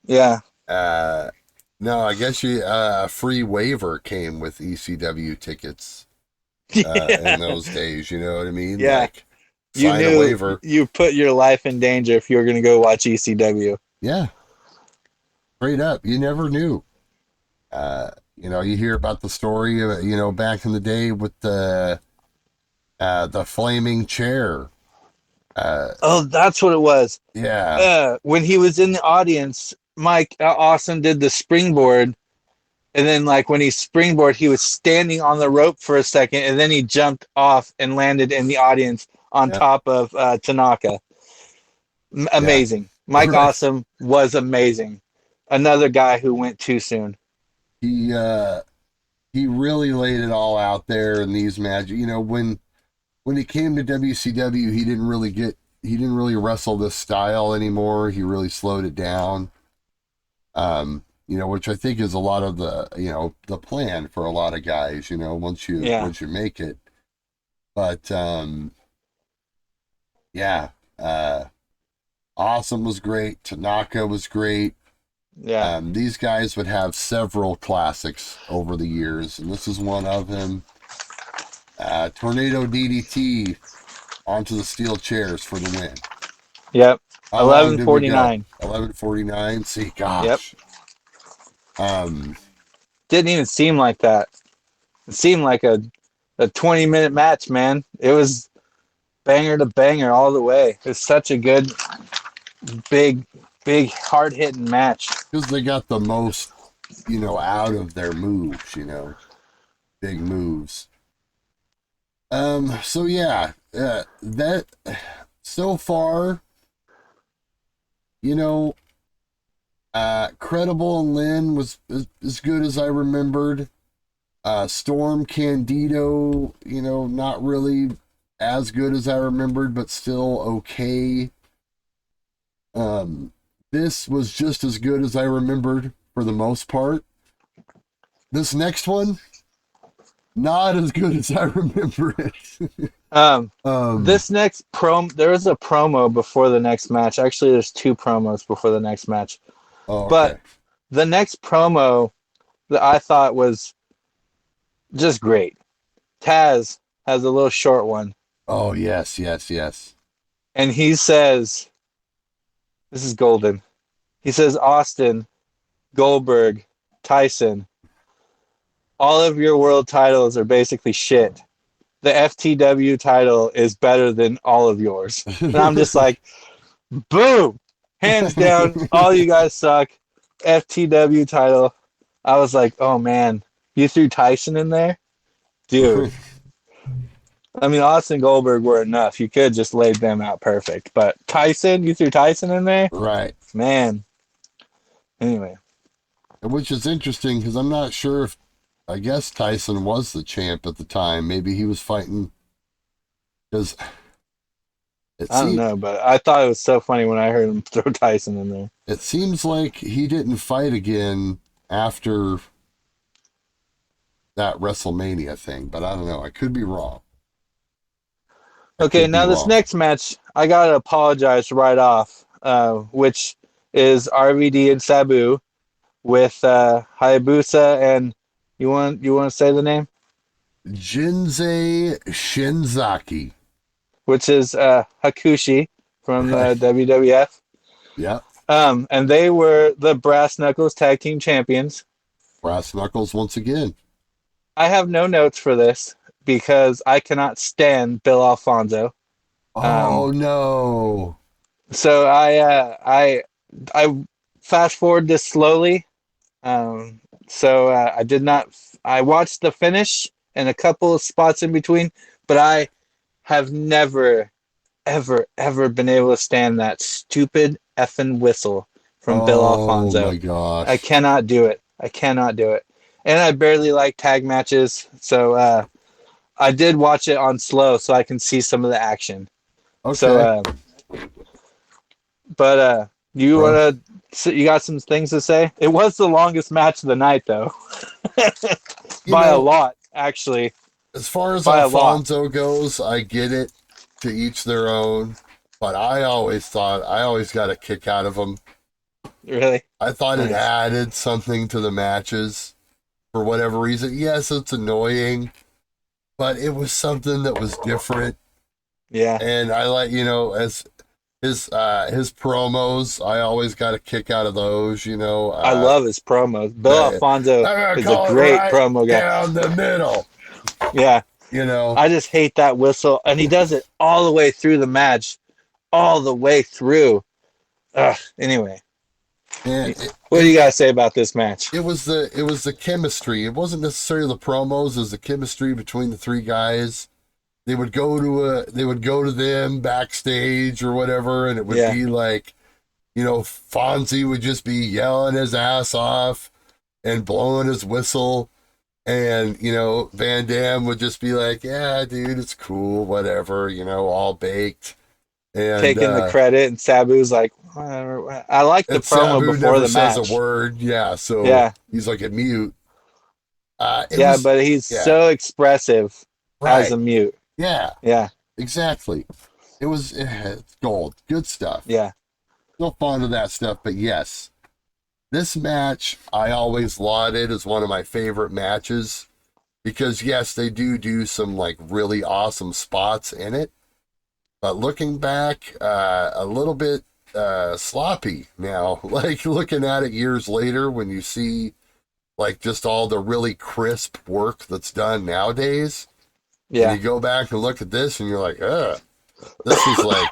yeah. Uh, no, I guess a free waiver came with ECW tickets in Yeah. those days. You know what I mean? Yeah. Like, You sign a knew waiver. you put your life in danger if you were going to go watch ECW. Yeah, straight up. You never knew. You hear about the story of, back in the day with the flaming chair. Oh, that's what it was. Yeah, When he was in the audience, Mike Awesome did the springboard. And then, like, when he springboard, he was standing on the rope for a second. And then he jumped off and landed in the audience on yeah, top of Tanaka. yeah. Amazing. Mike Right. Awesome was amazing. Another guy who went too soon. He he really laid it all out there in these matches. When he came to WCW, he didn't really wrestle this style anymore. He really slowed it down. Which I think is a lot of the plan for a lot of guys, Yeah. once you make it. But yeah, Awesome was great. Tanaka was great. Yeah. These guys would have several classics over the years, and this is one of them. Tornado DDT onto the steel chairs for the win. Yep. How long did we go? 11:49. 11:49. See, Yep. gosh. Didn't even seem like that. It seemed like a 20-minute match, man. It was banger to banger all the way. It's such a good, big, hard hitting match. because they got the most, out of their moves, big moves. So yeah, that so far, Credible and Lynn was as good as I remembered. Storm Candido, not really as good as I remembered, but still okay. This was just as good as I remembered for the most part. This next one, Not as good as I remember it. Um, um, this next there was a promo before the next match. Actually, there's two promos before the next match. oh, But okay. the next promo that I thought was just great. Taz has a little short one, Oh, yes, yes, yes. and he says, "This is golden." He says, "Austin, Goldberg, Tyson, all of your world titles are basically shit. The FTW title is better than all of yours." And I'm just like, boom, hands down, all you guys suck. FTW title. I was like, oh man, you threw Tyson in there, dude. I mean, Austin Goldberg were enough. You could just laid them out perfect, but Tyson, you threw Tyson in there, Right. man. Anyway, Which is interesting because I'm not sure if, I guess Tyson was the champ at the time. Maybe he was fighting because it I don't seems know, but I thought it was so funny when I heard him throw Tyson in there. it seems like he didn't fight again after that WrestleMania thing, but I don't know. I could be wrong. I Okay, could be now this wrong. next match, I gotta apologize right off, which is RVD and Sabu with Hayabusa and you want to say the name, Jinsei Shinzaki. which is Hakushi from the Right. WWF. Yep. And they were the Brass Knuckles Tag Team Champions. Brass knuckles once again. I have no notes for this because I cannot stand Bill Alfonso. Um, Oh no. so I fast forward this slowly. So I did not. I watched the finish and a couple of spots in between, but I have never, ever been able to stand that stupid effing whistle from Bill Oh Alfonso. my I gosh. cannot do it. I cannot do it. And I barely like tag matches, so I did watch it on slow so I can see some of the action. So, Okay. but you Well, wanna? You got some things to say? It was the longest match of the night, though, you by a know, lot, actually, as far as by a lot. Alfonso goes, I get it, to each their own. But I always got a kick out of them. Really I thought it nice. added something to the matches for whatever reason. Yes, it's annoying, but it was something that was different. Yeah, And I like, as his promos, I always got a kick out of those, I love his promos. Bill the Alfonso I'm gonna is a call it great right promo guy. down the middle, Yeah, you know. I just hate that whistle, and he does it all the way through the match, all the way through. Ugh. Anyway, And what do you guys say about this match? it was the chemistry. It wasn't necessarily the promos, it was the chemistry between the three guys. They would go to them backstage or whatever, and it would Yeah, be like, Fonzie would just be yelling his ass off and blowing his whistle. And, Van Dam would just be like, yeah, dude, it's cool, whatever, all baked. And taking the credit, and Sabu's like, whatever. I like the and promo Sabu before never the says a match. word. Yeah, so Yeah, he's like a mute. It yeah, was, but he's yeah, so expressive as right. a mute. Yeah, Yeah, exactly. It's gold. Good stuff. yeah, Still fond of that stuff, but yes, this match I always lauded as one of my favorite matches because yes, they do some like really awesome spots in it, but looking back, a little bit sloppy now. Like looking at it years later, when you see like just all the really crisp work that's done nowadays, and you yeah, go back and look at this, and you're like, this is like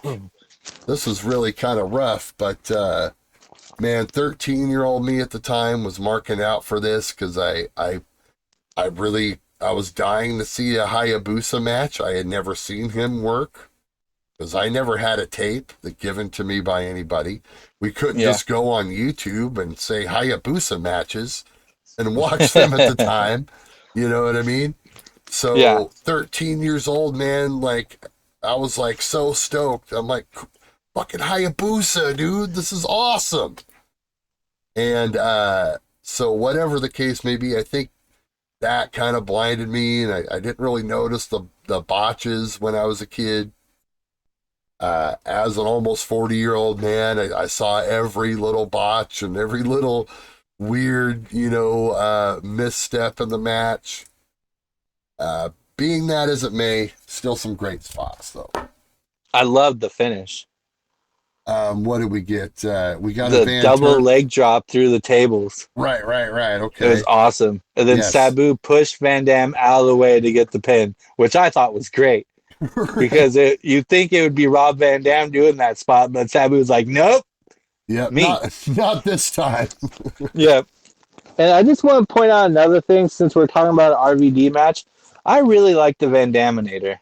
this is really kind of rough, but man, 13-year-old me at the time was marking out for this because I was dying to see a Hayabusa match. I had never seen him work because I never had a tape that given to me by anybody. We couldn't yeah, just go on YouTube and say Hayabusa matches and watch them at the time. You know what I mean? yeah. So 13 years old, man, like I was like so stoked. I'm like, fucking Hayabusa, dude, this is awesome. And so whatever the case may be, I think that kind of blinded me, and I didn't really notice the botches when I was a kid. As an almost 40-year-old man, I saw every little botch and every little weird, misstep in the match. Being that as it may, still some great spots though. I loved the finish. What did we get? We got a The Van double Turn. leg drop through the tables. Right. It was Okay. awesome. And then Yes. Sabu pushed Van Dam out of the way to get the pin, which I thought was great Right. because you'd think it would be Rob Van Dam doing that spot, but Sabu was like, nope, Yep. me. Not this time. Yeah. And I just want to point out another thing since we're talking about an RVD match. I really like the Van Daminator.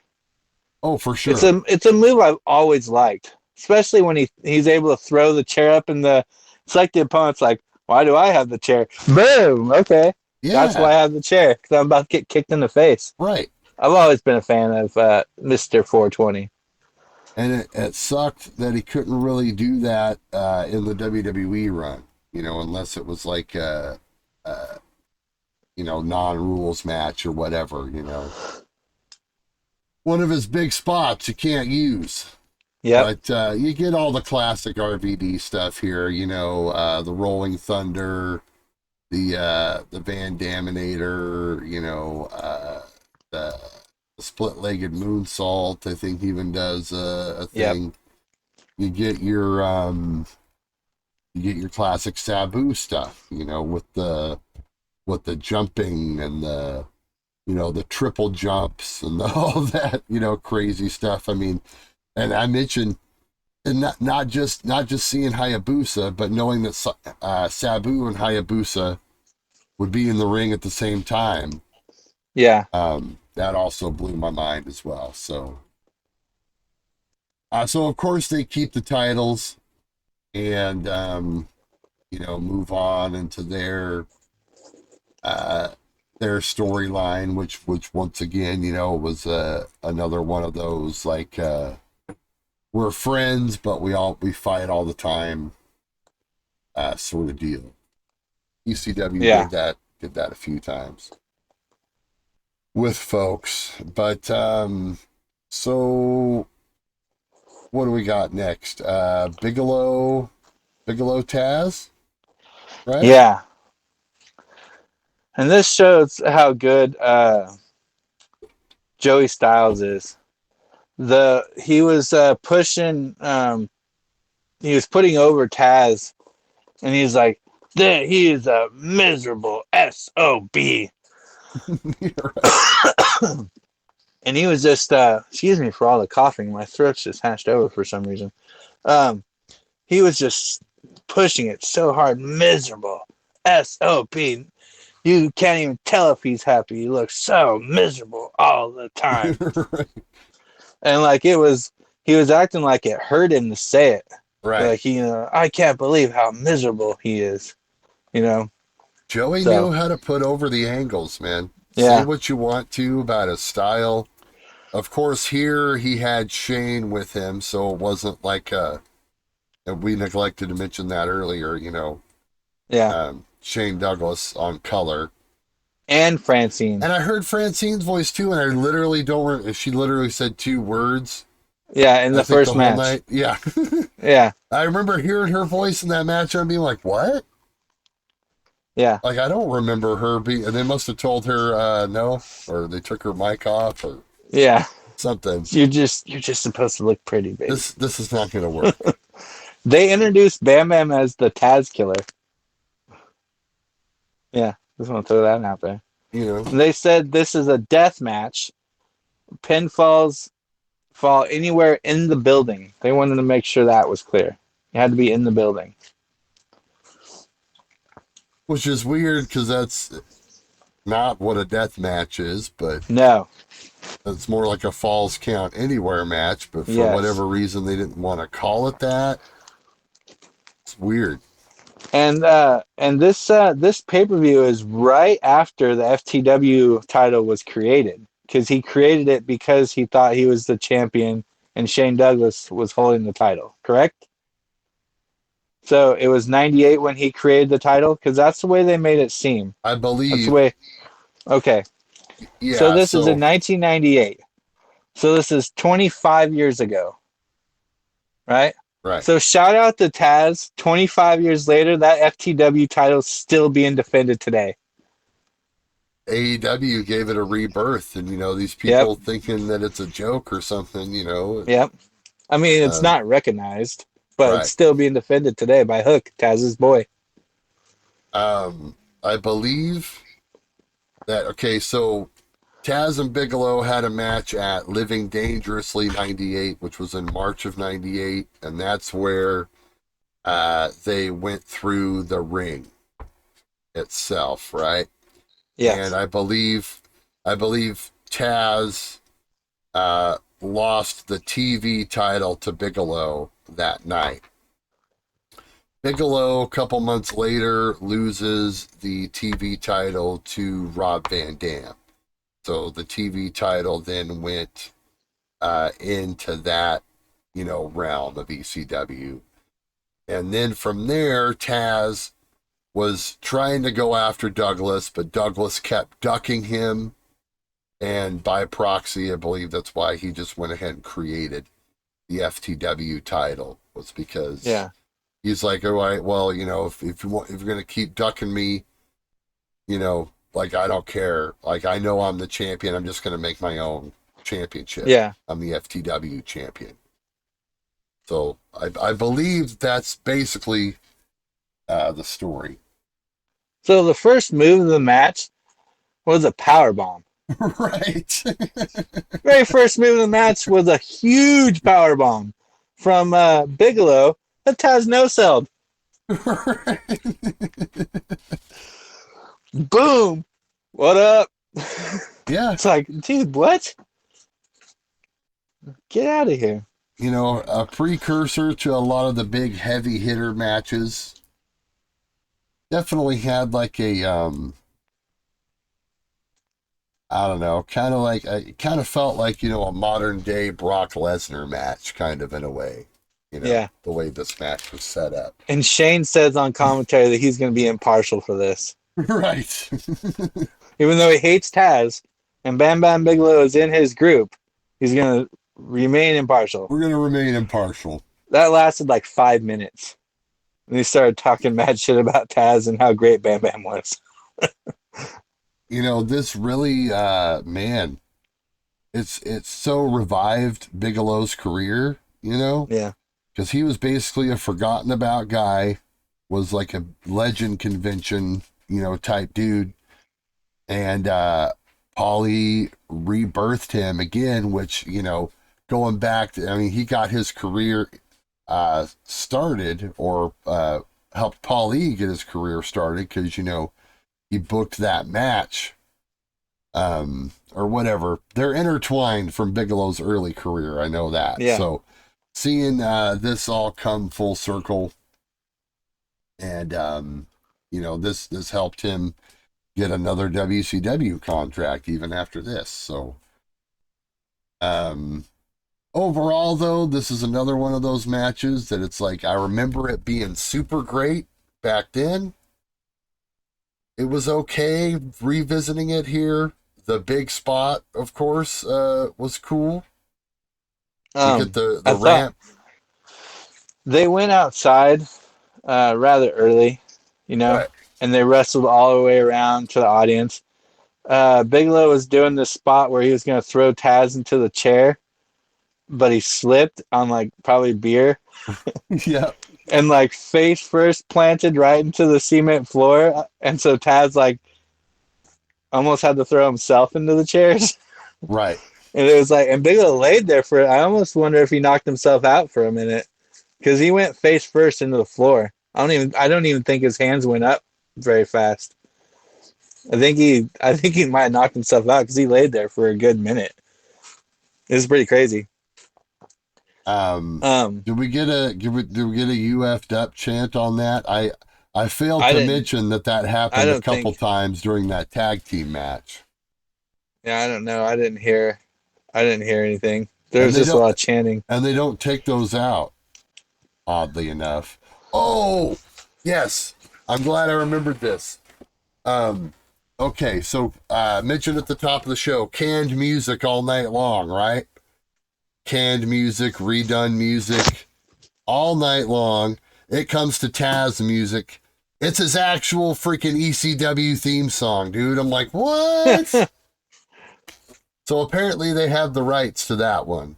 Oh, for It's sure. a move I've always liked, especially when he's able to throw the chair up in the. It's like the opponent's like, why do I have the chair? Boom. Okay, that's why Yeah. I have the chair because I'm about to get kicked in the face. Right. I've always been a fan of Mr. 420. And it sucked that he couldn't really do that in the WWE run, unless it was like a non-rules match or whatever. One of his big spots you can't use. Yep. But you get all the classic RVD stuff here, the Rolling Thunder, the Van Daminator, the split-legged moonsault. I think even does a Yep. thing. You get your classic Sabu stuff, with the jumping and the triple jumps and all that, crazy stuff. I mean, and I mentioned, and not just seeing Hayabusa, but knowing that Sabu and Hayabusa would be in the ring at the same time. Yeah. That also blew my mind as well. So of course they keep the titles and move on into their storyline, which once again, was another one of those like we're friends, but we fight all the time, sort of deal. ECW Yeah. did that a few times with folks, but so what do we got next? Bigelow Taz, right? Yeah. And this shows how good Joey Styles is. He was pushing. He was putting over Taz, and he's like, he is a miserable SOB. Right. And he was just, excuse me for all the coughing. My throat's just hashed over for some reason. Um, he was just pushing it so hard. Miserable SOB. You can't even tell if he's happy. He looks so miserable all the time. Right. And like he was acting like it hurt him to say it. Right. Like, I can't believe how miserable he is, you know? Joey So, knew how to put over the angles, man. Say yeah, what you want to about his style. Of course, here he had Shane with him, so it wasn't like and we neglected to mention that earlier, yeah. Shane Douglas on color. And Francine. And I heard Francine's voice too, and I literally don't. She literally said two words. Yeah, in I the think the first whole match. night. Yeah, Yeah, I remember hearing her voice in that match and being like, "What?" yeah, Like I don't remember her being. And they must have told her no, or they took her mic off, or yeah. something. You're just supposed to look pretty, baby. This is not going to work. They introduced Bam Bam as the Taz Killer. Yeah, just want to throw that out there. You know, They said this is a death match. Pinfalls fall anywhere in the building. They wanted to make sure that was clear. You had to be in the building. which is weird because that's not what a death match is, but No. it's more like a falls count anywhere match. But for Yes. whatever reason, they didn't want to call it that. It's weird. And this pay-per-view is right after the FTW title was created because he created it because he thought he was the champion and Shane Douglas was holding the title, correct? So it was 98 when he created the title because that's the way they made it seem. I That's the believe way Okay. So Yeah, this is in so 1998. So this is 25 years ago, right? right. So shout out to Taz. 25 years later, that FTW title's still being defended today. AEW gave it a rebirth, and these Yep. people thinking that it's a joke or something. Yep. I mean, it's Um, not recognized, but it's right. still being defended today by Hook, Taz's boy. I believe that. Okay, so Taz and Bigelow had a match at Living Dangerously '98, which was in March of '98, and that's where they went through the ring itself, right? And Yes. I believe Taz lost the TV title to Bigelow that night. Bigelow, a couple months later, loses the TV title to Rob Van Dam. So the TV title then went into that, realm of ECW. And then from there, Taz was trying to go after Douglas, but Douglas kept ducking him. And by proxy, I believe that's why he just went ahead and created the FTW title, was because Yeah. he's like, all right, well, if you're gonna keep ducking me, like I don't care. Like I know I'm the champion. I'm just gonna make my own championship. Yeah. I'm the FTW champion. So I believe that's basically the story. So the first move of the match was a power bomb. Right. Very first move of the match was a huge power bomb from Bigelow that Taz no-selled. Boom! What up? Yeah. It's like, dude, what? Get out of here. A precursor to a lot of the big heavy hitter matches. Definitely had like a I don't know, kind of like it kind of felt like a modern day Brock Lesnar match, kind of in a way. Yeah. The way this match was set up. And Shane says on commentary that he's going to be impartial for this. Right. Even though he hates Taz and Bam Bam Bigelow is in his group, he's going to remain impartial. We're gonna remain impartial. That lasted like 5 minutes. And he started talking mad shit about Taz and how great Bam Bam was. This really, man, it's so revived Bigelow's career. Yeah. Because he was basically a forgotten about guy, was like a legend convention, type dude. And Paulie rebirthed him again, which, going back to, I mean, he got his career started, or helped Paulie get his career started because, he booked that match or whatever. They're intertwined from Bigelow's early career. I know that. Yeah. So seeing this all come full circle, and this helped him get another WCW contract even after this. So overall, though, this is another one of those matches that it's like I remember it being super great back then. It was okay revisiting it here. The big spot, of course, was cool. To get the I thought ramp. they went outside rather early, you know, Right. and they wrestled all the way around to the audience. Bigelow was doing this spot where he was going to throw Taz into the chair, but he slipped on like probably beer Yeah. and like face first planted right into the cement floor. And so Taz like almost had to throw himself into the chairs. Right. And it was like, and Bigelow laid there for it. I almost wonder if he knocked himself out for a minute because he went face first into the floor. I don't even think his hands went up very fast. I think he might have knocked himself out because he laid there for a good minute. It was pretty crazy. Um, Did we get a UF'd up chant on that? I failed I to didn't. mention that I happened a don't couple think. times during that tag team match. Yeah, I don't know. I didn't hear. I didn't hear anything. There And was they just a don't lot of chanting. and they don't take those out, oddly enough. Oh, yes. I'm glad I remembered this. Um Okay, so mentioned at the top of the show, canned music all night long, right? Canned music, redone music, all night long. It comes to Taz music. It's his actual freaking ECW theme song, dude. I'm like, what? So apparently they have the rights to that one,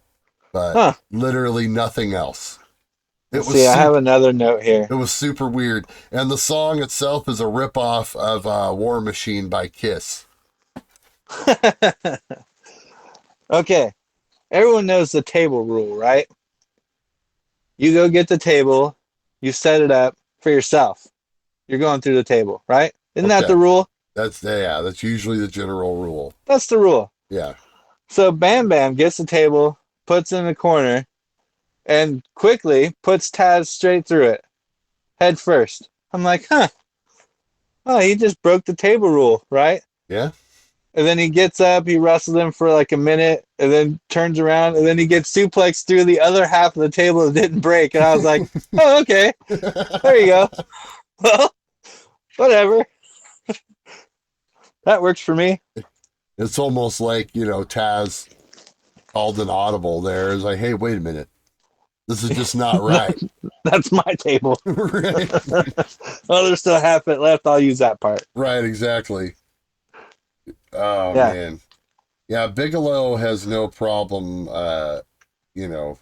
but Huh. literally nothing else. It Let's was see. I have super. another note here. It was super weird, and the song itself is a ripoff of "War Machine" by Kiss. Okay. Everyone knows the table rule, right? You go get the table, you set it up for yourself. You're going through the table, right? Isn't that the Okay, rule? that's usually the general rule. That's the rule. Yeah. So Bam Bam gets the table, puts it in the corner, and quickly puts Taz straight through it, head first. I'm like, huh. Oh, he just broke the table rule, right? Yeah. And then he gets up, he wrestles him for like a minute, and then turns around, and then he gets suplexed through the other half of the table that didn't break. And I was like, oh, okay, there you go. Well, whatever. That works for me. It's almost like, Taz called an audible there. It's like, hey, wait a minute. This is just not right. That's my table. Right. Oh, there's still half it left. I'll use that part. Right, exactly. Oh, Yeah. man. Yeah, Bigelow has no problem, you know,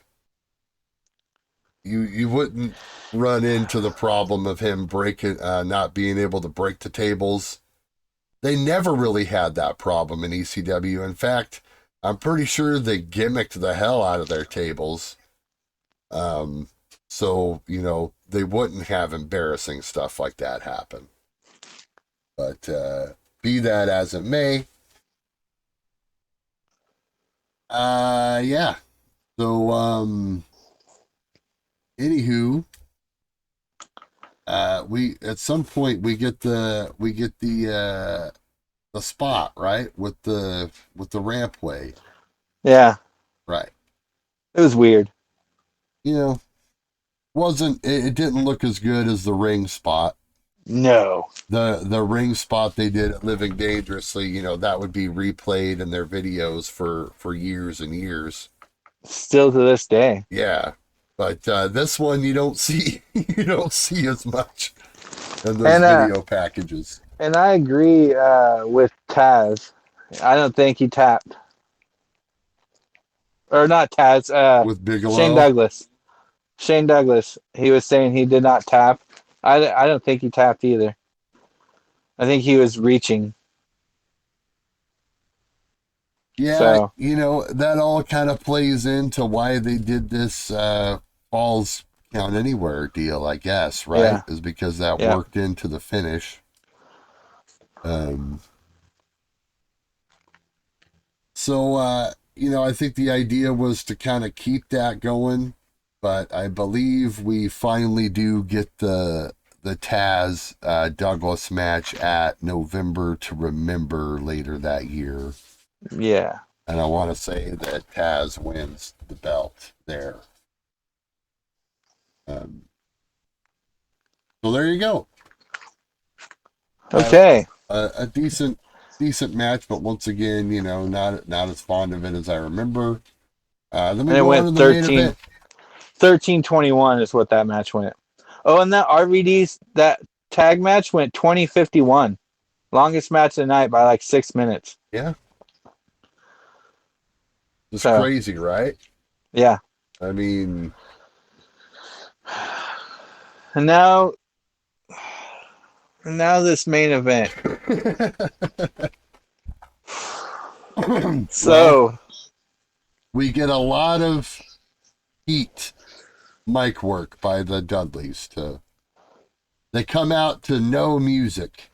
you wouldn't run into the problem of him breaking, not being able to break the tables. They never really had that problem in ECW. In fact, I'm pretty sure they gimmicked the hell out of their tables. Um, so, they wouldn't have embarrassing stuff like that happen. But be that as it may, yeah. So, anywho, we at some point we get the spot, right, with the rampway, Yeah. right. It was weird. You know, wasn't it didn't look as good as the ring spot. No. The ring spot they did at Living Dangerously, that would be replayed in their videos for years and years. Still to this day. Yeah. But this one you don't see you don't see as much in those And video packages. and I agree with Taz. I don't think he tapped. Or not Taz, With Shane Bigelow. Douglas. Shane Douglas. He was saying he did not tap. I don't think he tapped either. I think he was reaching. Yeah, So, that all kind of plays into why they did this Falls Count Anywhere deal, I guess, right? yeah. Is because that Yeah. worked into the finish. Um, so, I think the idea was to kind of keep that going, but I believe we finally do get the Taz Douglas match at November to Remember later that year. Yeah. And I want to say that Taz wins the belt there. Um, so there you go. Okay. A decent match, but once again, not as fond of it as I remember. Then we And it go on went to the main event. 13-21 is what that match went. Oh, and that RVD's that tag match went 20-51. Longest match of the night by like 6 minutes. Yeah, it's So, crazy, right? yeah. I mean, And now this main event. well, So, we get a lot of heat mic work by the Dudleys. They come out to no music,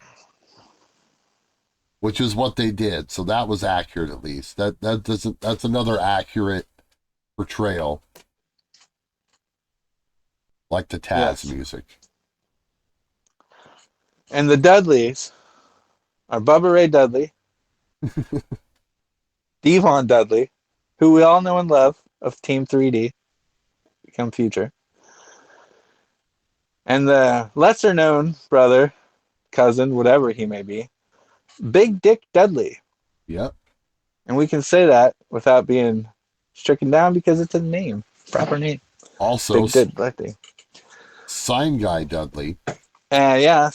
which is what they did. So that was accurate, at least. That's another accurate portrayal, like the Taz yes. music. And the Dudleys are Bubba Ray Dudley, Devon Dudley, who we all know and love of Team 3D, become future, and the lesser known brother, cousin, whatever he may be, Big Dick Dudley. Yep. And we can say that without being stricken down because it's a name, proper name. Also, Big Dick Dudley. Sign Guy Dudley. Yeah,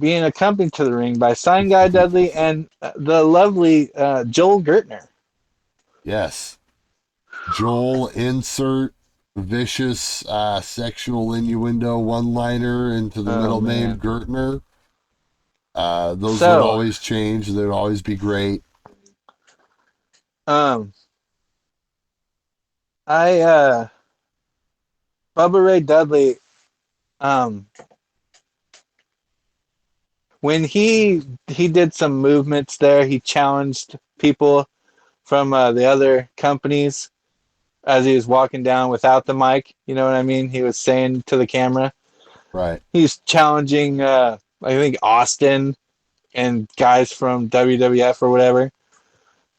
being accompanied to the ring by Sign Guy Dudley and the lovely Joel Gertner. Yes. Joel, insert vicious sexual innuendo one-liner into the Oh middle name man. Gertner. Those would So, always change. They'd always be great. um, I Bubba Ray Dudley, um, when he did some movements there, he challenged people from the other companies as he was walking down without the mic. You know what I mean? He was saying to the camera, Right. he's challenging, I think Austin and guys from WWF or whatever.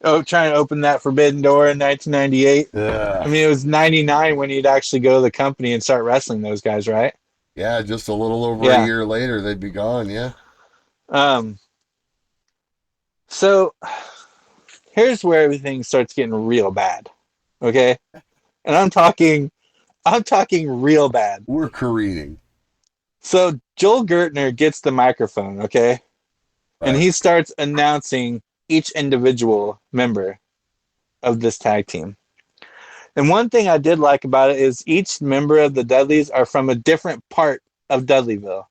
Oh, trying to open that forbidden door in 1998. I Yeah. mean, it was 99 when he'd actually go to the company and start wrestling those guys, right? Yeah, just a little over a Yeah. year later, they'd be gone. Yeah. Um, so here's where everything starts getting real bad. Okay. And I'm talking real bad. We're careening. So Joel Gertner gets the microphone, okay? And Right. he starts announcing each individual member of this tag team. And one thing I did like about it is each member of the Dudleys are from a different part of Dudleyville.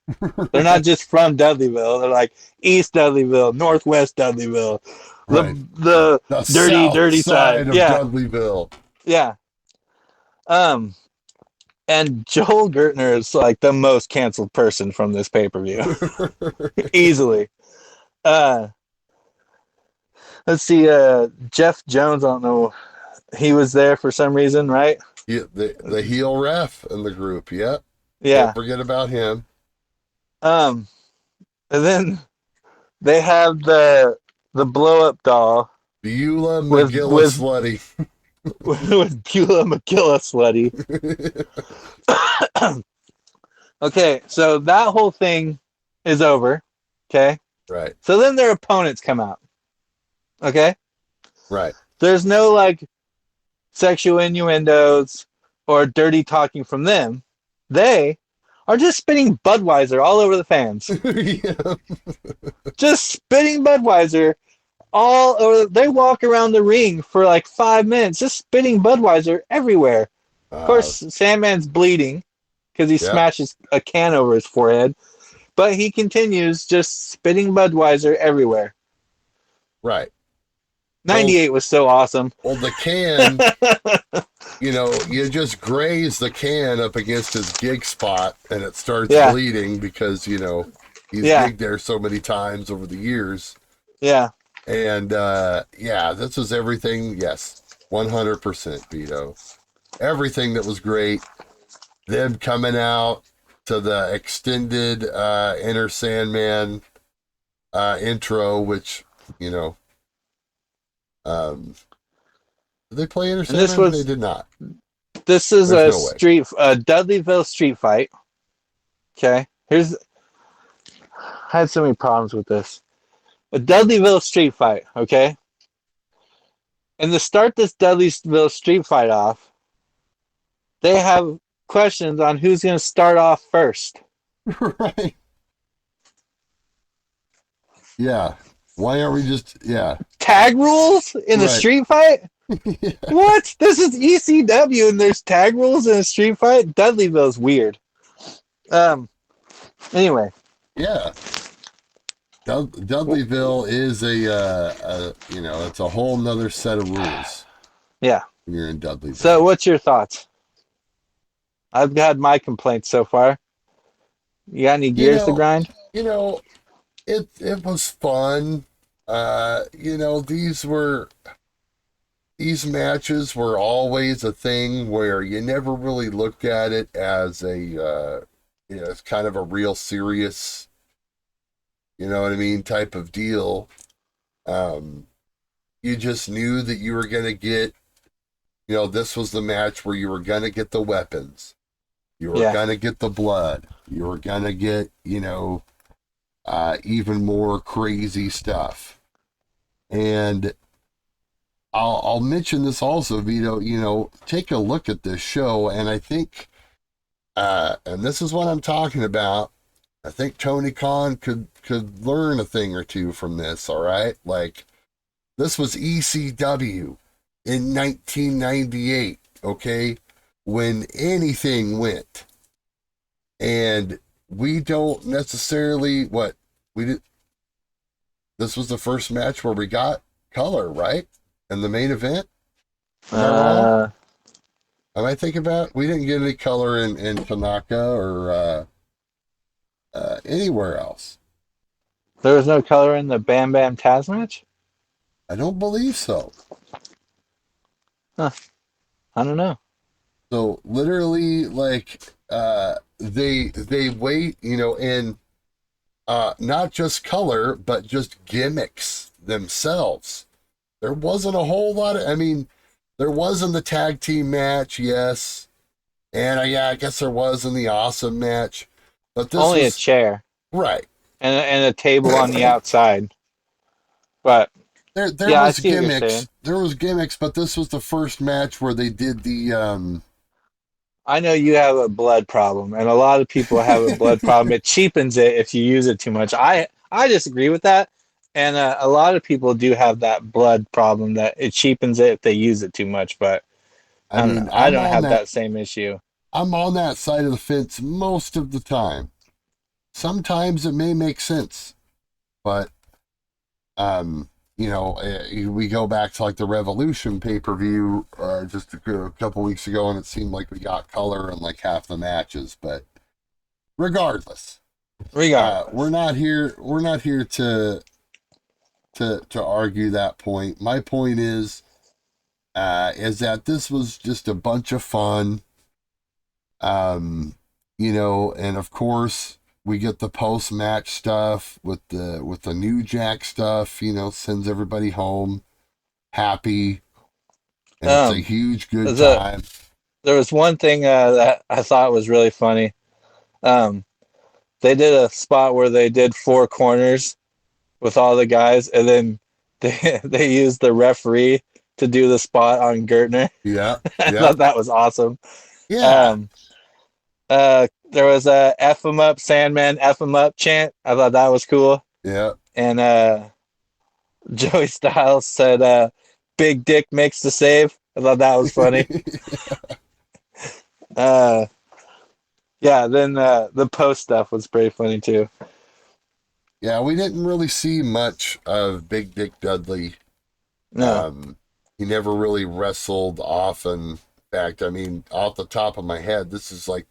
They're not Right. just from Dudleyville. They're like East Dudleyville, Northwest Dudleyville, the Right. the The dirty, south dirty side. side of Yeah, Dudleyville. yeah. Um, and Joel Gertner is like the most canceled person from this pay per view, easily. Uh, let's see. Jeff Jones. I don't know. He was there for some reason, right? Yeah, the heel ref in the group. Yep. Can't Yeah. forget about him. Um, and then they have the blow up doll Beulah with McGillis with Slutty. with Beulah McGillis Sweaty. Okay, so that whole thing is over. Okay, Right. so then their opponents come out. Okay, Right. there's no like sexual innuendos or dirty talking from them. They are just spitting Budweiser all over the fans. Yeah. Just spitting Budweiser all over. They walk around the ring for like 5 minutes, just spitting Budweiser everywhere. Of course, Uh, Sandman's bleeding because he yep. smashes a can over his forehead, but he continues just spitting Budweiser everywhere. Right. Well, 98 was so awesome. well, the can, you just graze the can up against his gig spot and it starts Yeah, bleeding because, he's yeah, gigged there so many times over the years. yeah. And, yeah, this was everything. Yes. 100% Vito. Everything that was great. Them coming out to the extended, Inner Sandman, intro, which, you know, did they play Inner And this Sandman? They was did not. this is There's a no way. Dudleyville street fight. Okay, here's I had so many problems with this. A Dudleyville street fight. Okay, and to start this Dudleyville street fight off, they have questions on who's going to start off first. Right. Yeah. Why aren't we just, yeah. Tag rules in the Right. street fight? Yeah. What? This is ECW and there's tag rules in a street fight? Dudleyville's weird. Um. Anyway, Yeah. Dudleyville is it's a whole nother set of rules yeah. when you're in So, Dudleyville. what's your thoughts? I've had my complaints so far. You got any You gears to know, grind? you know, it was fun. These matches were always a thing where you never really looked at it as it's kind of a real serious, you know what I mean, type of deal. Um, you just knew that you were going to get, this was the match where you were going to get the weapons. You were Yeah. going to get the blood. You were going to get, even more crazy stuff. And I'll mention this also, Vito. Take a look at this show, and I think, and this is what I'm talking about. I think Tony Khan could learn a thing or two from this. All right, like this was ECW in 1998. Okay, when anything went, and we don't necessarily we did. This was the first match where we got color, right? In the main event. Am I wrong? Uh, Am I thinking about? We didn't get any color in Tanaka or anywhere else. there was no color in the Bam Bam Taz match? I don't believe so. Huh. I don't know. So literally, like they wait, and not just color, but just gimmicks themselves. There wasn't a whole lot of. I mean, there was in the tag team match, yes, and yeah, I guess there was in the awesome match, but this Only a was chair right. and a table on the outside. But There yeah, I was see what you're saying. gimmicks. There was gimmicks, but this was the first match where they did the I know you have a blood problem, and a lot of people have a blood problem. It cheapens it if you use it too much. I disagree with that, and a lot of people do have that blood problem that it cheapens it if they use it too much. But I I don't know. mean, I don't have that same issue. I'm on that side of the fence most of the time. Sometimes it may make sense, but we go back to like the Revolution pay-per-view just a couple weeks ago, and it seemed like we got color in like half the matches. But regardless, we're not here. We're not here to argue that point. My point is that this was just a bunch of fun. And of course we get the post match stuff with the New Jack stuff, sends everybody home happy, and it's a Um, huge good the, time. there was one thing that I thought was really funny. Um, they did a spot where they did four corners with all the guys, and then they used the referee to do the spot on Gertner. Yeah, I yeah, thought that was awesome. yeah, Um, there was a "F 'em up, Sandman, F 'em up" chant. I thought that was cool. yeah. And Joey Styles said, "Big Dick makes the save." I thought that was funny. Uh, yeah. Then the post stuff was pretty funny too. Yeah, we didn't really see much of Big Dick Dudley. No. um he never really wrestled often. In fact, I mean, off the top of my head, this is like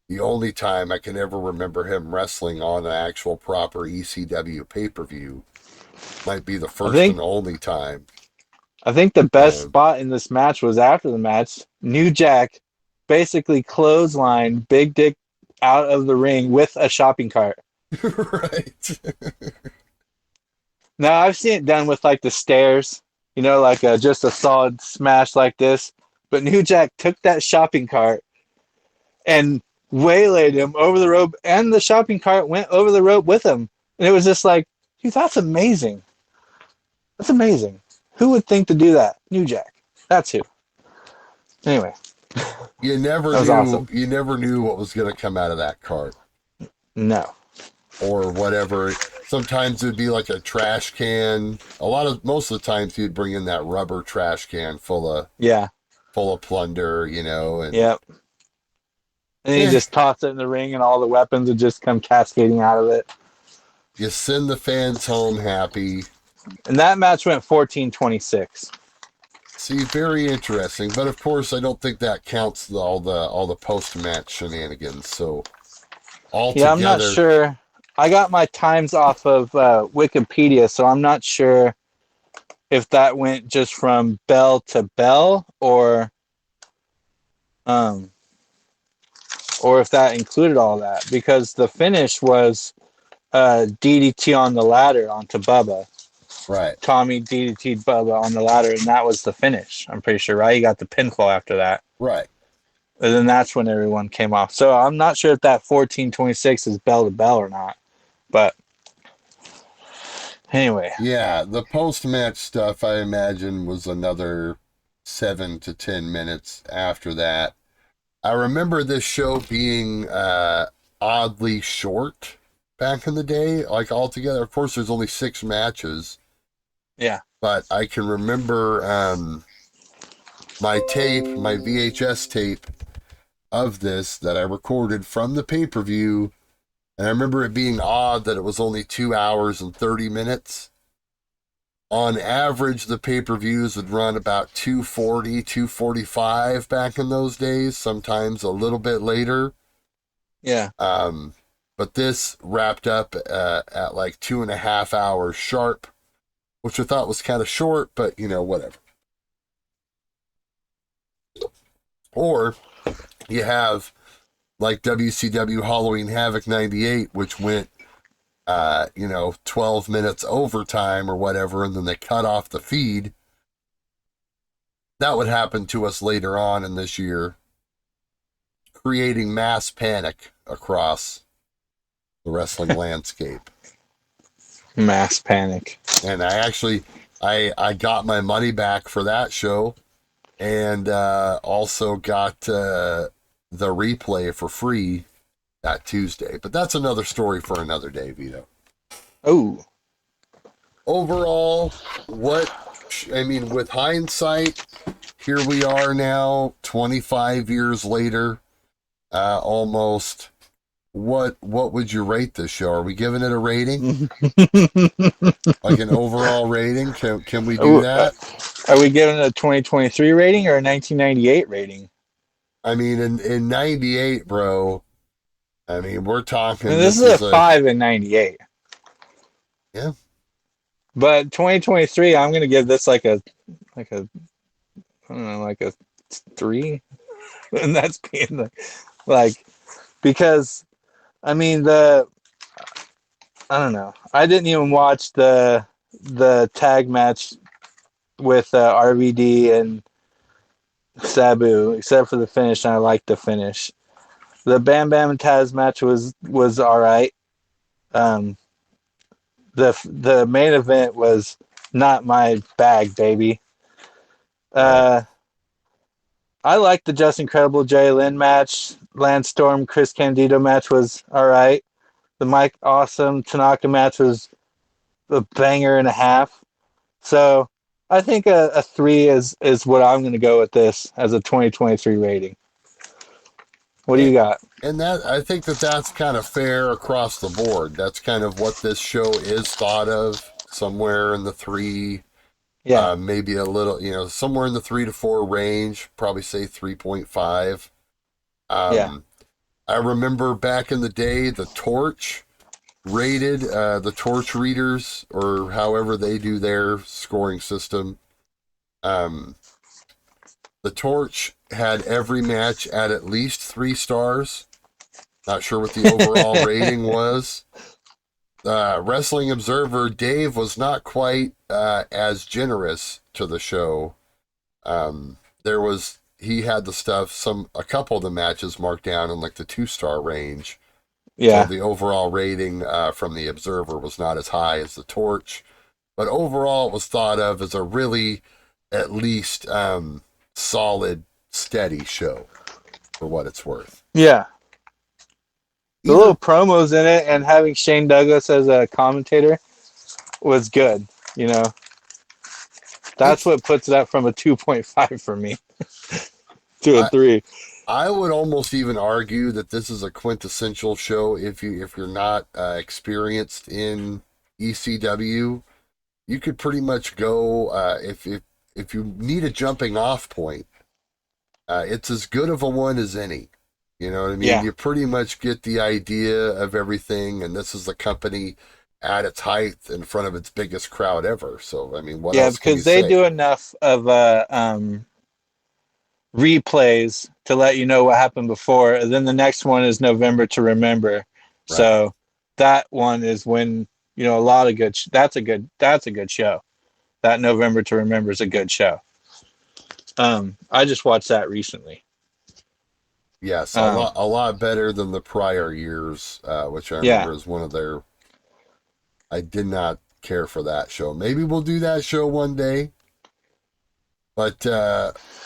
the only time I can ever remember him wrestling on an actual proper ECW pay-per-view. Might be the I first think and only time. I think the best Um, spot in this match was after the match. New Jack basically clothesline Big Dick out of the ring with a shopping cart. right. Now I've seen it done with like the stairs, like just a solid smash like this. But New Jack took that shopping cart and waylaid him over the rope, and the shopping cart went over the rope with him. And it was just like, dude, that's amazing. That's amazing. Who would think to do that? New Jack. That's who. Anyway, You never that was knew. awesome. You never knew what was going to come out of that cart No. or whatever. Sometimes it'd be like a trash can. Most of the times he'd bring in that rubber trash can Yeah. full of plunder, and Yep. And he eh, just tossed it in the ring, and all the weapons would just come cascading out of it. you send the fans home happy. And that match went 14-26. See, very interesting. But of course, I don't think that counts all the post match shenanigans. So Yeah, I'm not altogether, sure. I got my times off of Wikipedia, so I'm not sure if that went just from bell to bell, um, or if that included all that, because the finish was DDT on the ladder onto Bubba. right, Tommy DDT'd Bubba on the ladder, and that was the finish. I'm pretty sure, right? You got the pinfall after that. right. And then that's when everyone came off. So I'm not sure if that 14-26 is bell to bell or not. But Anyway, Yeah, the post-match stuff, I imagine, was another 7 to 10 minutes after that. I remember this show being oddly short back in the day, like altogether. Of course, there's only 6 matches, yeah. but I can remember my VHS tape of this that I recorded from the pay-per-view, and I remember it being odd that it was only 2 hours and 30 minutes. On average, the pay-per-views would run about 240, 245 back in those days, sometimes a little bit later. Yeah. Um, but this wrapped up at like 2.5 hours sharp, which I thought was kind of short, but whatever. Or you have like WCW Halloween Havoc 98, which went 12 minutes overtime or whatever, and then they cut off the feed. That would happen to us later on in this year, creating mass panic across the wrestling landscape. Mass panic. And I got my money back for that show, and also got the replay for free that Tuesday. But that's another story for another day, Vito. Oh. Overall, with hindsight, here we are now, 25 years later, almost. What would you rate this show? Are we giving it a rating? Like an overall rating? Can we do Oh, that? are we giving a 2023 rating or a 1998 rating? I mean, in 98, bro, I mean, we're And talking, this this is a is a, 5 in 98. yeah. But 2023, I'm gonna give this like a I don't know, like a 3. And that's being like because I mean the I don't know. I didn't even watch the tag match with RVD and Sabu, except for the finish. And I liked the finish. The Bam Bam and Taz match was all right. Um, the main event was not my bag, baby. Right. Uh, I liked the Just Incredible Jay Lynn match. Lance Storm Chris Candido match was all right. The Mike Awesome Tanaka match was a banger and a half. So I think a 3 is what I'm going to go with this as a 2023 rating. What do you And, got? and that, I think that's kind of fair across the board. That's kind of what this show is thought of, somewhere in the three, Yeah, maybe a little, somewhere in the 3 to 4 range, probably say 3.5. yeah, Um, I remember back in the day, the Torch rated, the Torch readers, or however they do their scoring system. Um, the Torch had every match at least 3 stars. Not sure what the overall rating was. Wrestling Observer Dave was not quite as generous to the show. He had the stuff, a couple of the matches marked down in like the 2 star range. So yeah, the overall rating from the Observer was not as high as the Torch. But overall, it was thought of as a really, at least, solid, steady show for what it's worth. yeah. The Either, little promos in it and having Shane Douglas as a commentator was good. You know, that's it's, what puts it up from a 2.5 for me to a I, 3. I would almost even argue that this is a quintessential show if you're not experienced in ECW. You could pretty much go if you need a jumping off point. It's as good of a one as any. You know what I mean? Yeah, You pretty much get the idea of everything, and this is the company at its height in front of its biggest crowd ever. So, I mean, what yeah, else can you because they say? do enough of replays to let you know what happened before. And then the next one is November to Remember. Right. So that one is when a lot of good. That's a good show. That November to Remember is a good show. I just watched that recently. Yes, Um, a lot better than the prior years, which I yeah, remember as one of their. I did not care for that show. Maybe we'll do that show one day. But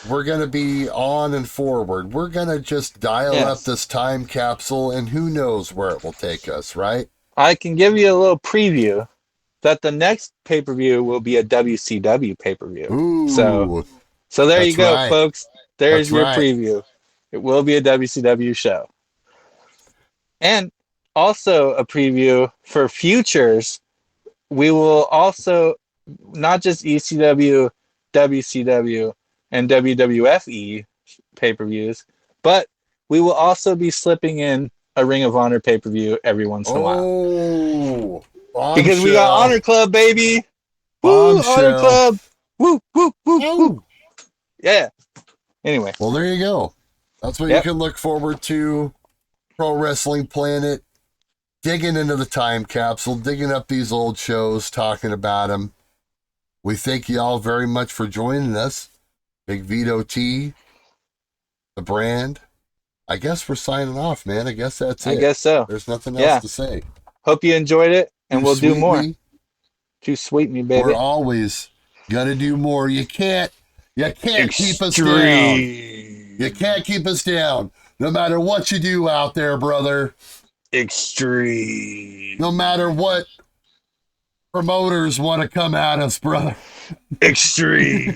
we're going to be on and forward. We're going to just dial up this time capsule, and who knows where it will take us, right? I can give you a little preview that the next pay-per-view will be a WCW pay-per-view. Ooh. So there you go, right. folks. There's That's your right. preview. It will be a WCW show. And also a preview for futures. We will also, not just ECW, WCW, and WWFE pay-per-views, but we will also be slipping in a Ring of Honor pay-per-view every once in a while. Oh, Because we got Honor Club, baby. Woo, Honor Club. Woo, woo, woo, woo. Yeah. Anyway. Well, there you go. That's what you can look forward to. Pro Wrestling Planet. Digging into the time capsule, digging up these old shows, talking about them. We thank you all very much for joining us. Big Vito T, the brand. I guess we're signing off, man. I guess that's it. I guess so. There's nothing else to say. Hope you enjoyed it, and we'll do more. Too sweet me, baby. We're always gonna do more. You can't keep us down. You can't keep us down. No matter what you do out there, brother. Extreme. No matter what promoters want to come at us, brother. Extreme.